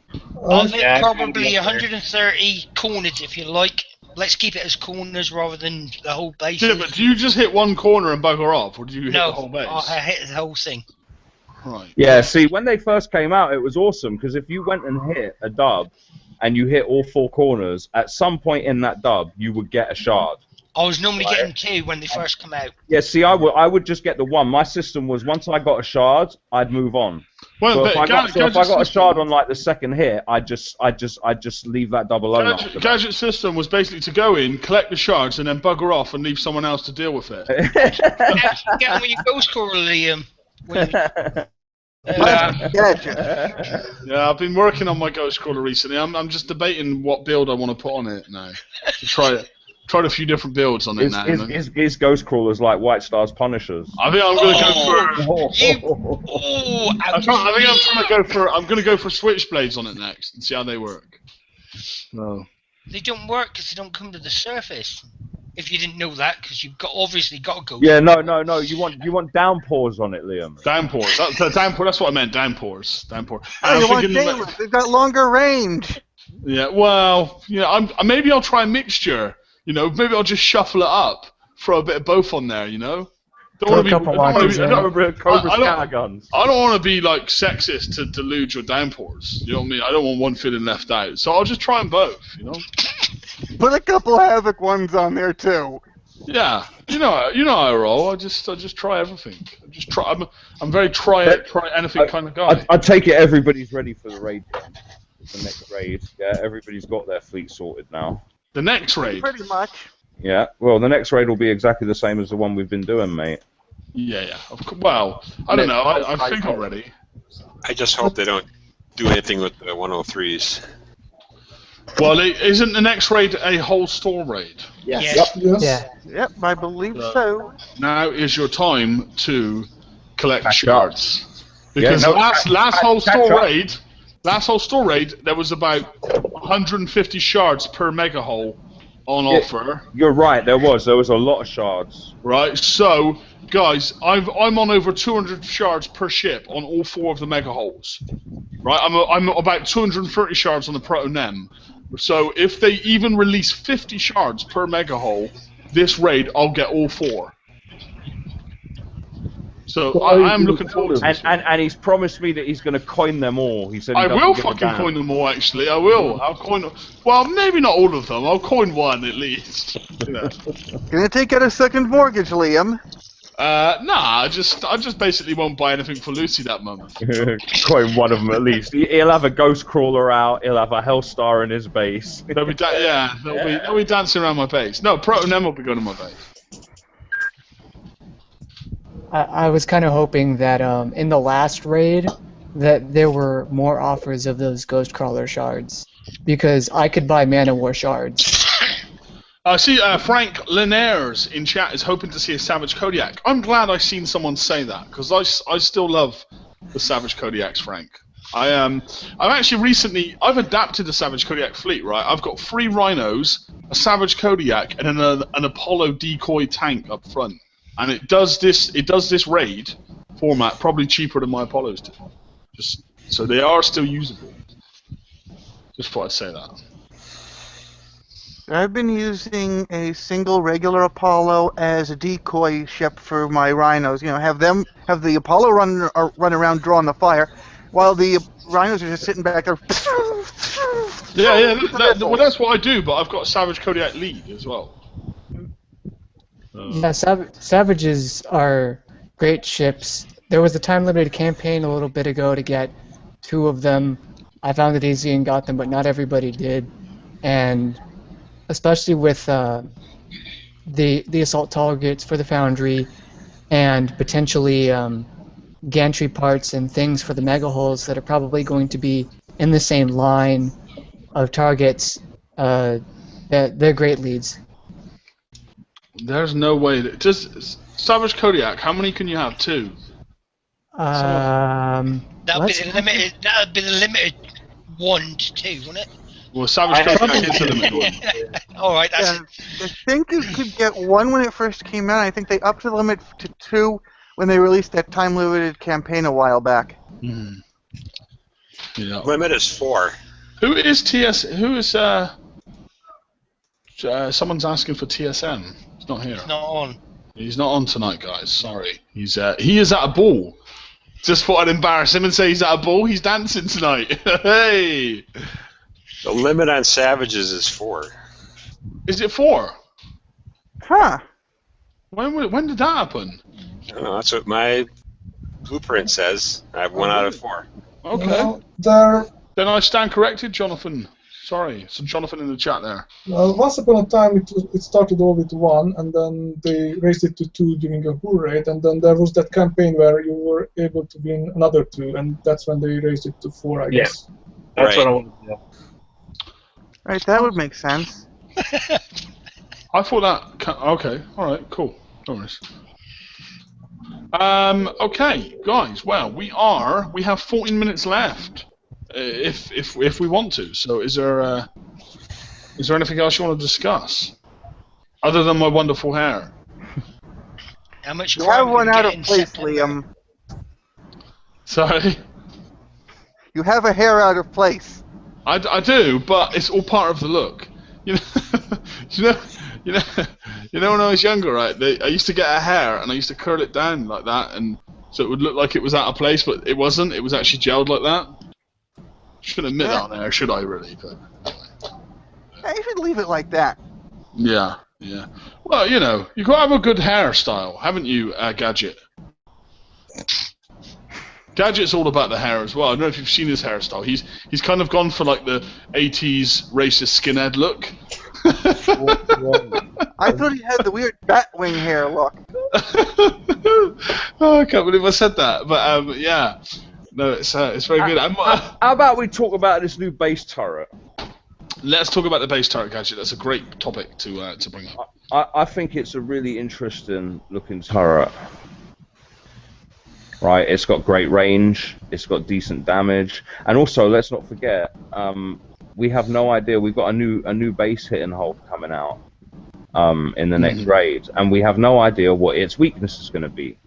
I've hit probably 130 corners if you like. Let's keep it as corners rather than the whole base. Yeah, but do you just hit one corner and bugger off, or do you hit the whole base? No, I hit the whole thing. Right. Yeah, see, when they first came out, it was awesome, because if you went and hit a dub, and you hit all 4 corners, at some point in that dub, you would get a shard. I was normally getting 2 when they first come out. Yeah, see, I would just get the 1. My system was, once I got a shard, I'd move on. Well, so if I got a shard on like the second hit, I just leave that dub alone. Gadget system was basically to go in, collect the shards, and then bugger off and leave someone else to deal with it. Get on with your ghost crawler, Liam. Yeah, I've been working on my ghost crawler recently. I'm just debating what build I want to put on it now. Try it. Tried a few different builds on it now. Is ghost crawlers like White Star's Punishers? I think I'm going to go for switchblades on it next and see how they work. No. They don't work because they don't come to the surface. If you didn't know that, because you've obviously got a ghost. Yeah, no. You want downpours on it, Liam. Downpours. That's what I meant. Downpours. Oh, you want stainless? They've got longer range. Yeah. Well, maybe I'll try a mixture. Maybe I'll just shuffle it up, throw a bit of both on there. Don't want to be. I don't want to be like sexist to delude your downpours. You know what I mean? I don't want one feeling left out, so I'll just try them both. Put a couple Havoc ones on there too. Yeah, you know how I roll. I just try everything. I'm very try anything kind of guy. I take it everybody's ready for the raid. The next raid. Yeah, everybody's got their fleet sorted now. The next raid? Pretty much. Yeah, well, the next raid will be exactly the same as the one we've been doing, mate. Yeah. Well, I don't know. I think I'm ready. I just hope they don't do anything with the 103s. Well, isn't the next raid a whole store raid? Yes. Yep, I believe so. Now is your time to collect shards. Because Yeah, last whole store raid, there was about 150 shards per mega hole on offer. You're right, there was a lot of shards. Right, so guys, I'm on over 200 shards per ship on all 4 of the mega holes. Right, I'm about 230 shards on the Proto-Nem. So if they even release 50 shards per mega hole, this raid I'll get all 4. So I am looking forward to this. And he's promised me that he's going to coin them all. He said I will fucking coin them all. Actually, I will. I'll coin. Well, maybe not all of them. I'll coin 1 at least. Gonna take out a second mortgage, Liam. Nah. I just basically won't buy anything for Lucy that month. Coin 1 of them at least. He'll have a ghost crawler out. He'll have a Hellstar in his base. They'll be dancing around my base. No, Proto-Nem will be going to my base. I was kind of hoping that in the last raid that there were more offers of those Ghost Crawler shards, because I could buy Mana War shards. I see Frank Linares in chat is hoping to see a Savage Kodiak. I'm glad I've seen someone say that, because I still love the Savage Kodiaks, Frank. I've adapted the Savage Kodiak fleet, right? I've got 3 Rhinos, a Savage Kodiak, and an Apollo decoy tank up front. And it does this raid format probably cheaper than my Apollos do. So they are still usable. Just thought I'd say that. I've been using a single regular Apollo as a decoy ship for my rhinos. You know, have the Apollo run around drawing the fire, while the rhinos are just sitting back there. Yeah. Well, that's what I do, but I've got Savage Kodiak lead as well. Yeah, Savages are great ships. There was a time-limited campaign a little bit ago to get 2 of them. I found it easy and got them, but not everybody did. And especially with the assault targets for the Foundry and potentially gantry parts and things for the mega hulls that are probably going to be in the same line of targets, they're great leads. There's no way that just Savage Kodiak. How many can you have? 2. That'd be the limited 1 to 2, wouldn't it? Well, Savage Kodiak is the limited one. All right, that's. Yeah, I think you could get 1 when it first came out. I think they upped the limit to 2 when they released that time-limited campaign a while back. Yeah. Limit is 4. Who is TS? Who is someone's asking for TSM. He's not here. It's not on. He's not on tonight, guys. Sorry. He is at a ball. Just thought I'd embarrass him and say he's at a ball. He's dancing tonight. Hey. The limit on Savages is 4. Is it 4? Huh. When did that happen? I don't know, that's what my blueprint says. I have 1 out of 4. Okay. Well, Then I stand corrected, Jonathan. Sorry, some Jonathan in the chat there. once upon a time, it started all with 1, and then they raised it to 2 during a hull raid, and then there was that campaign where you were able to win another 2, and that's when they raised it to 4, I guess. That's what I wanted to know. Right, that would make sense. I thought that. Okay, all right, cool. No worries. Okay, guys. Well, we have 14 minutes left, if we want to. So, is there anything else you want to discuss, other than my wonderful hair? How much? You have one out of place, Liam. Sorry. You have a hair out of place. I do, but it's all part of the look. You know, when I was younger, right? I used to get a hair and I used to curl it down like that, and so it would look like it was out of place, but it wasn't. It was actually gelled like that. Shouldn't admit that on air, should I? Really? But Yeah, you should leave it like that. yeah. Well, you got to have a good hairstyle, haven't you, Gadget? Gadget's all about the hair as well. I don't know if you've seen his hairstyle. He's kind of gone for like the 80s racist skinhead look. I thought he had the weird Batwing hair look. Oh, I can't believe I said that. But yeah, no, it's very good. How about we talk about this new base turret? Let's talk about the base turret, Gadget. That's a great topic to bring up. I think it's a really interesting looking turret. Right, it's got great range, it's got decent damage, and also let's not forget, we have no idea. We've got a new base hitting hull coming out in the next raid, and we have no idea what its weakness is going to be,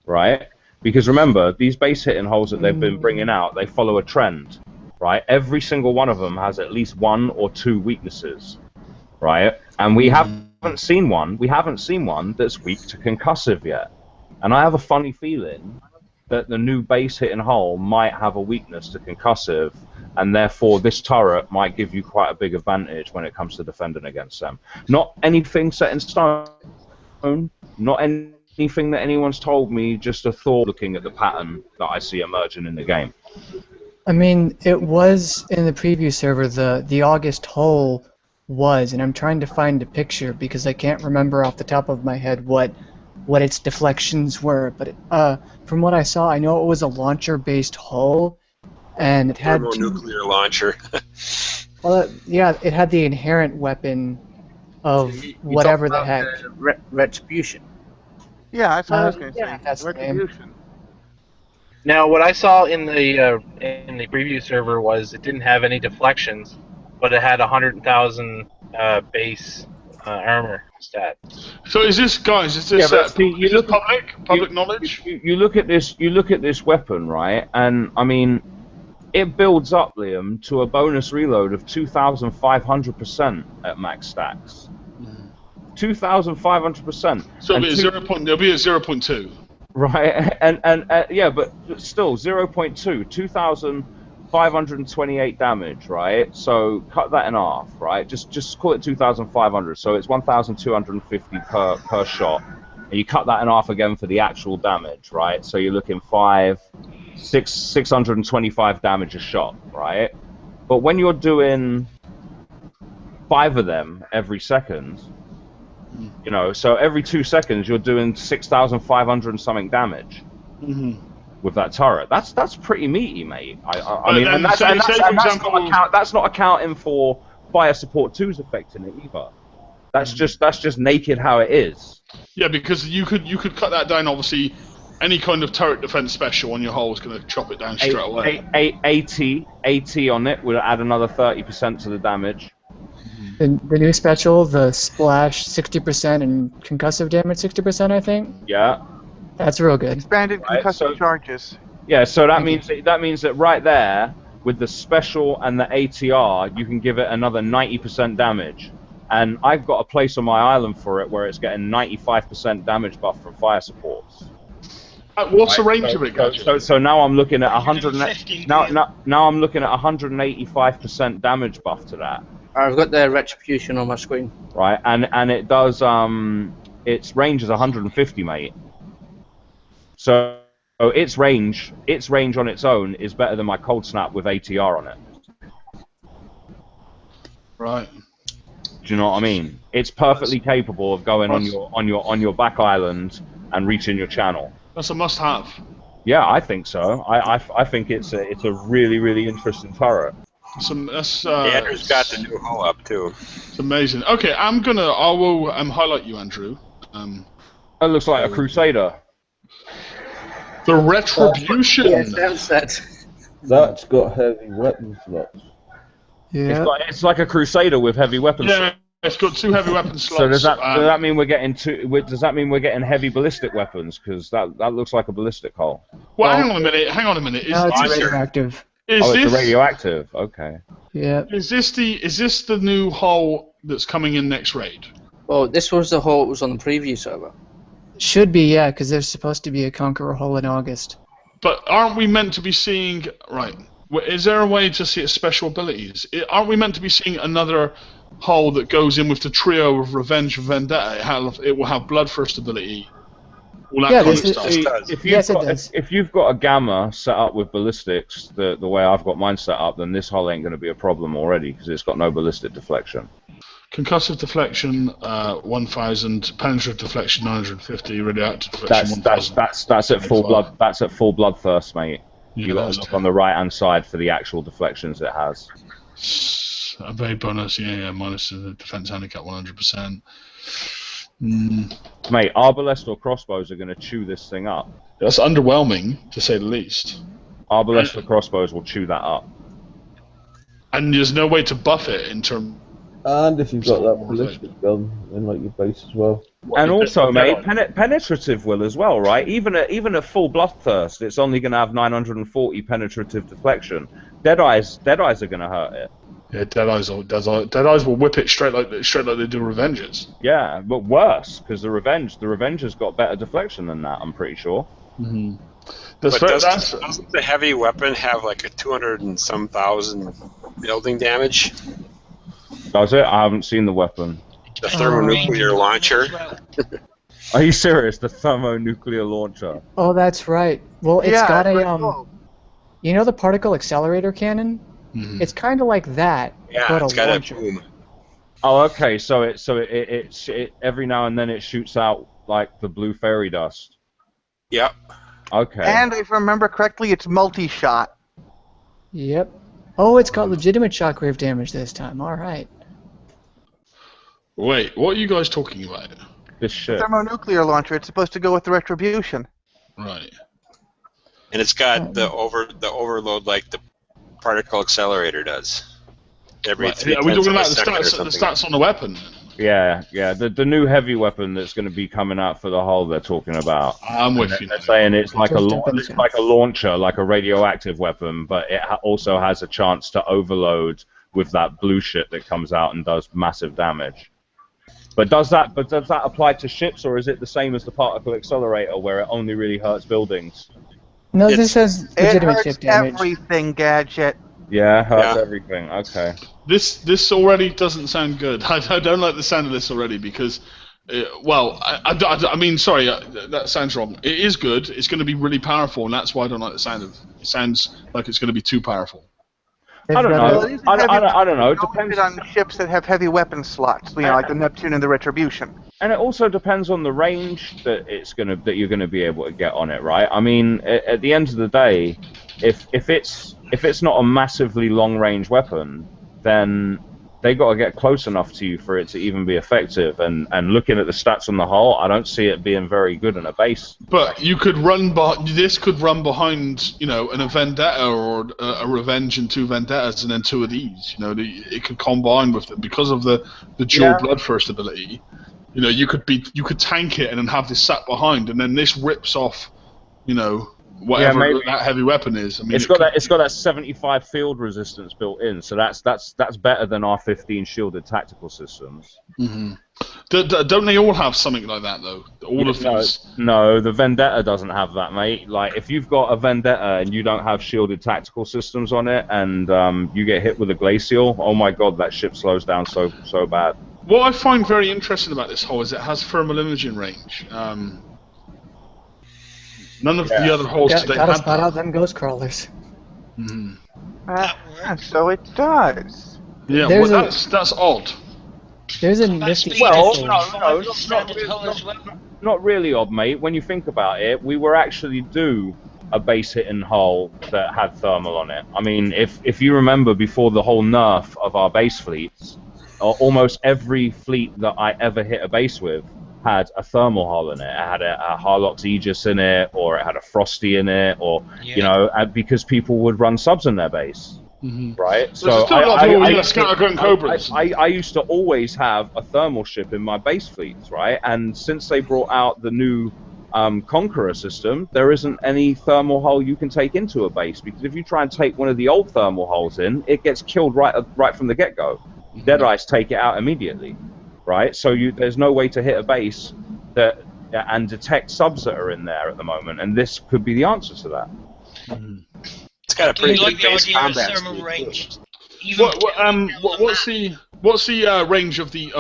right? Because remember, these base hitting hulls that they've been bringing out, they follow a trend, right? Every single one of them has at least 1 or 2 weaknesses, right? And we haven't seen one. We haven't seen one that's weak to concussive yet, and I have a funny feeling that the new base hitting hull might have a weakness to concussive, and therefore this turret might give you quite a big advantage when it comes to defending against them. Not anything set in stone, not anything that anyone's told me, just a thought looking at the pattern that I see emerging in the game. I mean, it was in the preview server, the August hull was, and I'm trying to find a picture because I can't remember off the top of my head what its deflections were, but from what I saw, I know it was a launcher-based hull, and it had nuclear launcher. Well, yeah, it had the inherent weapon of whatever the heck. Retribution. Yeah, that's what I was going to yeah, say. that's the name. Retribution. Now, what I saw in the preview server was it didn't have any deflections, but it had 100,000 base armor stat. So is this, guys? Is this public knowledge? You look at this weapon, right? And I mean, it builds up, Liam, to a bonus reload of 2,500% at max stacks. 2,500%. So it'll be at 0.2. Right, and yeah, but still 0.2, 2,528 damage, right? So cut that in half, right? Just call it 2,500. So it's 1,250 per shot. And you cut that in half again for the actual damage, right? So you're looking 625 damage a shot, right? But when you're doing 5 of them every second, you know, so every 2 seconds you're doing 6,500 and something damage with that turret. That's pretty meaty, mate. I mean, and that's not accounting for fire support 2's affecting it either. That's just naked how it is. Yeah, because you could cut that down. Obviously, any kind of turret defense special on your hull is going to chop it down straight away. AT on it would add another 30% to the damage. The new special, the splash 60% and concussive damage 60%, I think. Yeah. That's real good. Expanded concussive charges. Yeah, so that means that right there, with the special and the ATR, you can give it another 90% damage. And I've got a place on my island for it where it's getting 95% damage buff from fire supports. What's the range of it, guys? So now I'm looking at 100. Now I'm looking at 185% damage buff to that. I've got the retribution on my screen. Right, and it does its range is 150, mate. So its range on its own is better than my cold snap with ATR on it. Right. Do you know what I mean? It's perfectly capable of going on your back island and reaching your channel. That's a must-have. Yeah, I think so. I think it's a really, really interesting turret. Andrew's got the new hull up too. It's amazing. Okay, I will highlight you, Andrew. It looks like a Crusader. The Retribution. Yes, that's that. That's got heavy weapon slots. Yeah. It's like a Crusader with heavy weapons. Yeah, it's got 2 heavy weapon slots. So does that mean we're getting Does that mean we're getting heavy ballistic weapons? Because that looks like a ballistic hull. Well, hang on a minute. No, it's radioactive. It's a radioactive. Okay. Yeah. Is this the new hull that's coming in next raid? Well, this was the hull that was on the preview server. Should be, yeah, because there's supposed to be a Conqueror hull in August. But aren't we meant to be seeing... Right. Is there a way to see its special abilities? Aren't we meant to be seeing another hull that goes in with the trio of Revenge and Vendetta? It will have Bloodthirst ability. All that kind of stuff. If you've got a Gamma set up with ballistics, the way I've got mine set up, then this hull ain't going to be a problem already, because it's got no ballistic deflection. Concussive deflection 1,000, penetrative deflection 950, radioactive deflection 1,000. That's at full blood. That's at full bloodthirst, mate. Yeah, you got to look on the right-hand side for the actual deflections it has. A very bonus, yeah, minus the defense handicap 100%. Mate, arbalest or crossbows are going to chew this thing up. That's underwhelming, to say the least. Arbalest or crossbows will chew that up. And there's no way to buff it in terms. And if you've got that ballistic gun in like your base as well. And also, mate, penetrative will as well, right? Even at full bloodthirst, it's only going to have 940 penetrative deflection. Deadeyes are going to hurt it. Yeah, Deadeyes will whip it straight like they do Revengers. Yeah, but worse, because the Revenger's got better deflection than that, I'm pretty sure. Mm-hmm. Doesn't the heavy weapon have like a 200 and some thousand building damage? Does it? I haven't seen the weapon. The thermonuclear launcher. Are you serious? The thermonuclear launcher. Oh, that's right. Well, it's got a you know the particle accelerator cannon? Mm-hmm. It's kind of like that, but it's got a boom. Oh, okay. So it every now and then it shoots out like the blue fairy dust. Yep. Okay. And if I remember correctly, it's multi-shot. Yep. Oh, it's got legitimate shockwave damage this time. All right. Wait, what are you guys talking about? This shit. Thermonuclear launcher. It's supposed to go with the retribution. Right. And it's got the overload like the particle accelerator does. Every 3 are we talking about the stats on the weapon? Yeah, the new heavy weapon that's going to be coming out for the hull they're talking about. I'm with you. They're saying it's like a Just it's like a launcher, like a radioactive weapon, but it also has a chance to overload with that blue shit that comes out and does massive damage. But does that apply to ships, or is it the same as the particle accelerator, where it only really hurts buildings? No, this has It legitimate hurts ship damage. everything, Gadget. Yeah, hurts Yeah. everything. Okay. This already doesn't sound good. I don't like the sound of this already because, I mean, sorry, that sounds wrong. It is good. It's going to be really powerful, and that's why I don't like the sound of it. It sounds like it's going to be too powerful. They've I don't got know. a- I don't know. It Don't depends. fit on ships that have heavy weapon slots, like the Neptune and the Retribution. And it also depends on the range that you're gonna be able to get on it, right? I mean, at the end of the day, if it's not a massively long range weapon, then they got to get close enough to you for it to even be effective. And looking at the stats on the hull, I don't see it being very good in a base. But you could this could run behind, you know, a Vendetta or a Revenge and 2 Vendettas and then 2 of these. You know, it could combine with them because of the dual Bloodthirst ability. You know, you could tank it and then have this sat behind, and then this rips off, you know, whatever that heavy weapon is. I mean, it's got that 75 field resistance built in, so that's better than our 15 shielded tactical systems. Mm-hmm. Don't they all have something like that though? All of these. No, the Vendetta doesn't have that, mate. Like, if you've got a Vendetta and you don't have shielded tactical systems on it, and you get hit with a glacial, oh my god, that ship slows down so bad. What I find very interesting about this hull is it has thermal imaging range. None of the other hulls today Gotta had spot that. out them ghost crawlers. So it does. Yeah, There's well, that's odd. There's a Combat nifty speed Well, is special. 25 standard hull as well. Not really odd, mate. When you think about it, we were actually due a base hitting hull that had thermal on it. I mean, if you remember before the whole nerf of our base fleets, almost every fleet that I ever hit a base with had a thermal hull in it. It had a Harlock's Aegis in it, or it had a Frosty in it, or you know, because people would run subs in their base. Right, so I used to always have a thermal ship in my base fleets, right? And since they brought out the new Conqueror system, there isn't any thermal hull you can take into a base, because if you try and take one of the old thermal hulls in, it gets killed right from the get-go. Deadeyes take it out immediately, right? So there's no way to hit a base and detect subs that are in there at the moment, and this could be the answer to that. It's got a Do you pretty like good the base idea of combat thermal speed. range? Even What's the range of the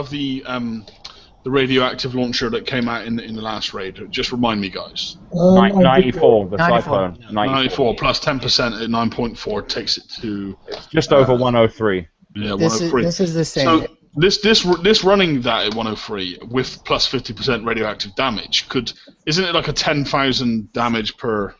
radioactive launcher that came out in the last raid? Just remind me, guys. 94, the 94. Cyclone. 94 plus 10% at 9.4 takes it to Just over 103. yeah This 103. is the same. So this running that at 103 with plus 50% radioactive damage isn't it like a 10,000 damage per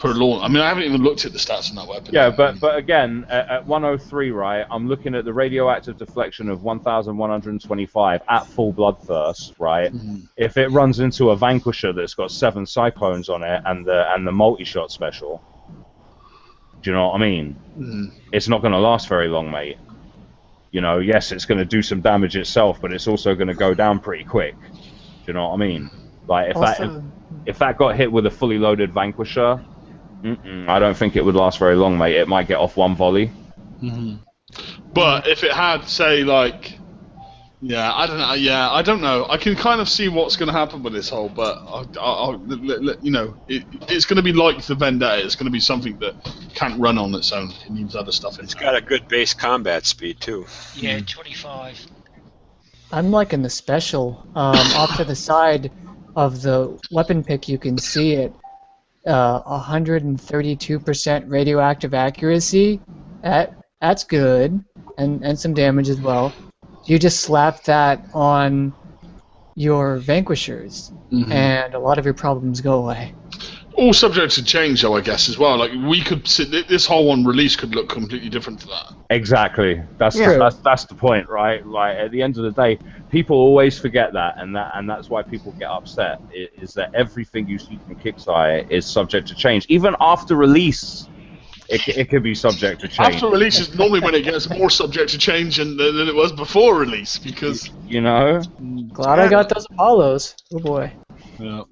launch? I mean, I haven't even looked at the stats on that weapon. Yeah, but again, at 103, right, I'm looking at the radioactive deflection of 1,125 at full bloodthirst, right? If it runs into a Vanquisher that's got 7 Cyclones on it and the multi-shot special, do you know what I mean? It's not going to last very long, mate. You know, yes, it's going to do some damage itself, but it's also going to go down pretty quick. Do you know what I mean? Like, if that got hit with a fully loaded Vanquisher, I don't think it would last very long, mate. It might get off one volley. But if it had, say, like, I don't know. I can kind of see what's going to happen with this hull, but you know, it's going to be like the Vendetta. It's going to be something that can't run on its own. It needs other stuff in It's there. got a good base combat speed too. yeah, 25. I'm liking the special. Off to the side of the weapon pick, you can see it. 132% radioactive accuracy. That's good, and some damage as well. You just slap that on your Vanquishers, and a lot of your problems go away. All subject to change, though, I guess, as well. Like, this whole one release could look completely different to that. Exactly. That's the point, right? Like, at the end of the day, people always forget that, and that's why people get upset. Is that everything you see from Kixeye is subject to change, even after release. it could be subject to change. After release is normally when it gets more subject to change than it was before release, because You know. Glad I got those Apollos. Oh boy. yeah.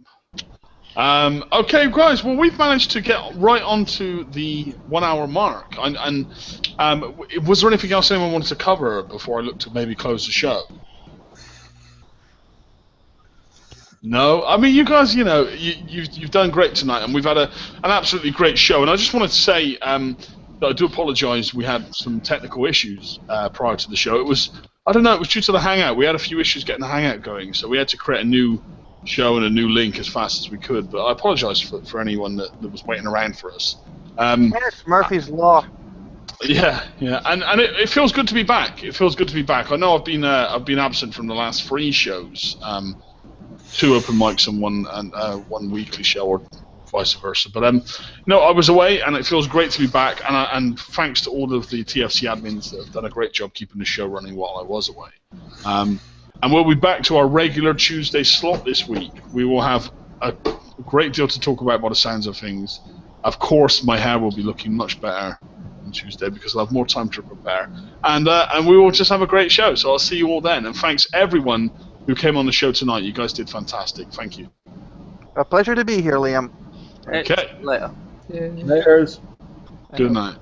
Okay, guys. Well, we've managed to get right onto the 1 hour mark. And was there anything else anyone wanted to cover before I look to maybe close the show? No, I mean, you guys, you've done great tonight, and we've had an absolutely great show. And I just wanted to say that I do apologise. We had some technical issues prior to the show. It was due to the Hangout. We had a few issues getting the Hangout going, so we had to create a new show and a new link as fast as we could. But I apologise for anyone that was waiting around for us. Yes, Murphy's Law. Yeah, and it feels good to be back. It feels good to be back. I know I've been absent from the last 3 shows. 2 open mics and one weekly show, or vice versa. But no, I was away, and it feels great to be back. And thanks to all of the TFC admins that have done a great job keeping the show running while I was away. And we'll be back to our regular Tuesday slot this week. We will have a great deal to talk about by the sounds of things. Of course, my hair will be looking much better on Tuesday because I'll have more time to prepare. And we will just have a great show. So I'll see you all then. And thanks everyone who came on the show tonight. You guys did fantastic. Thank you. A pleasure to be here, Liam. Okay. Later. Laters. Good night.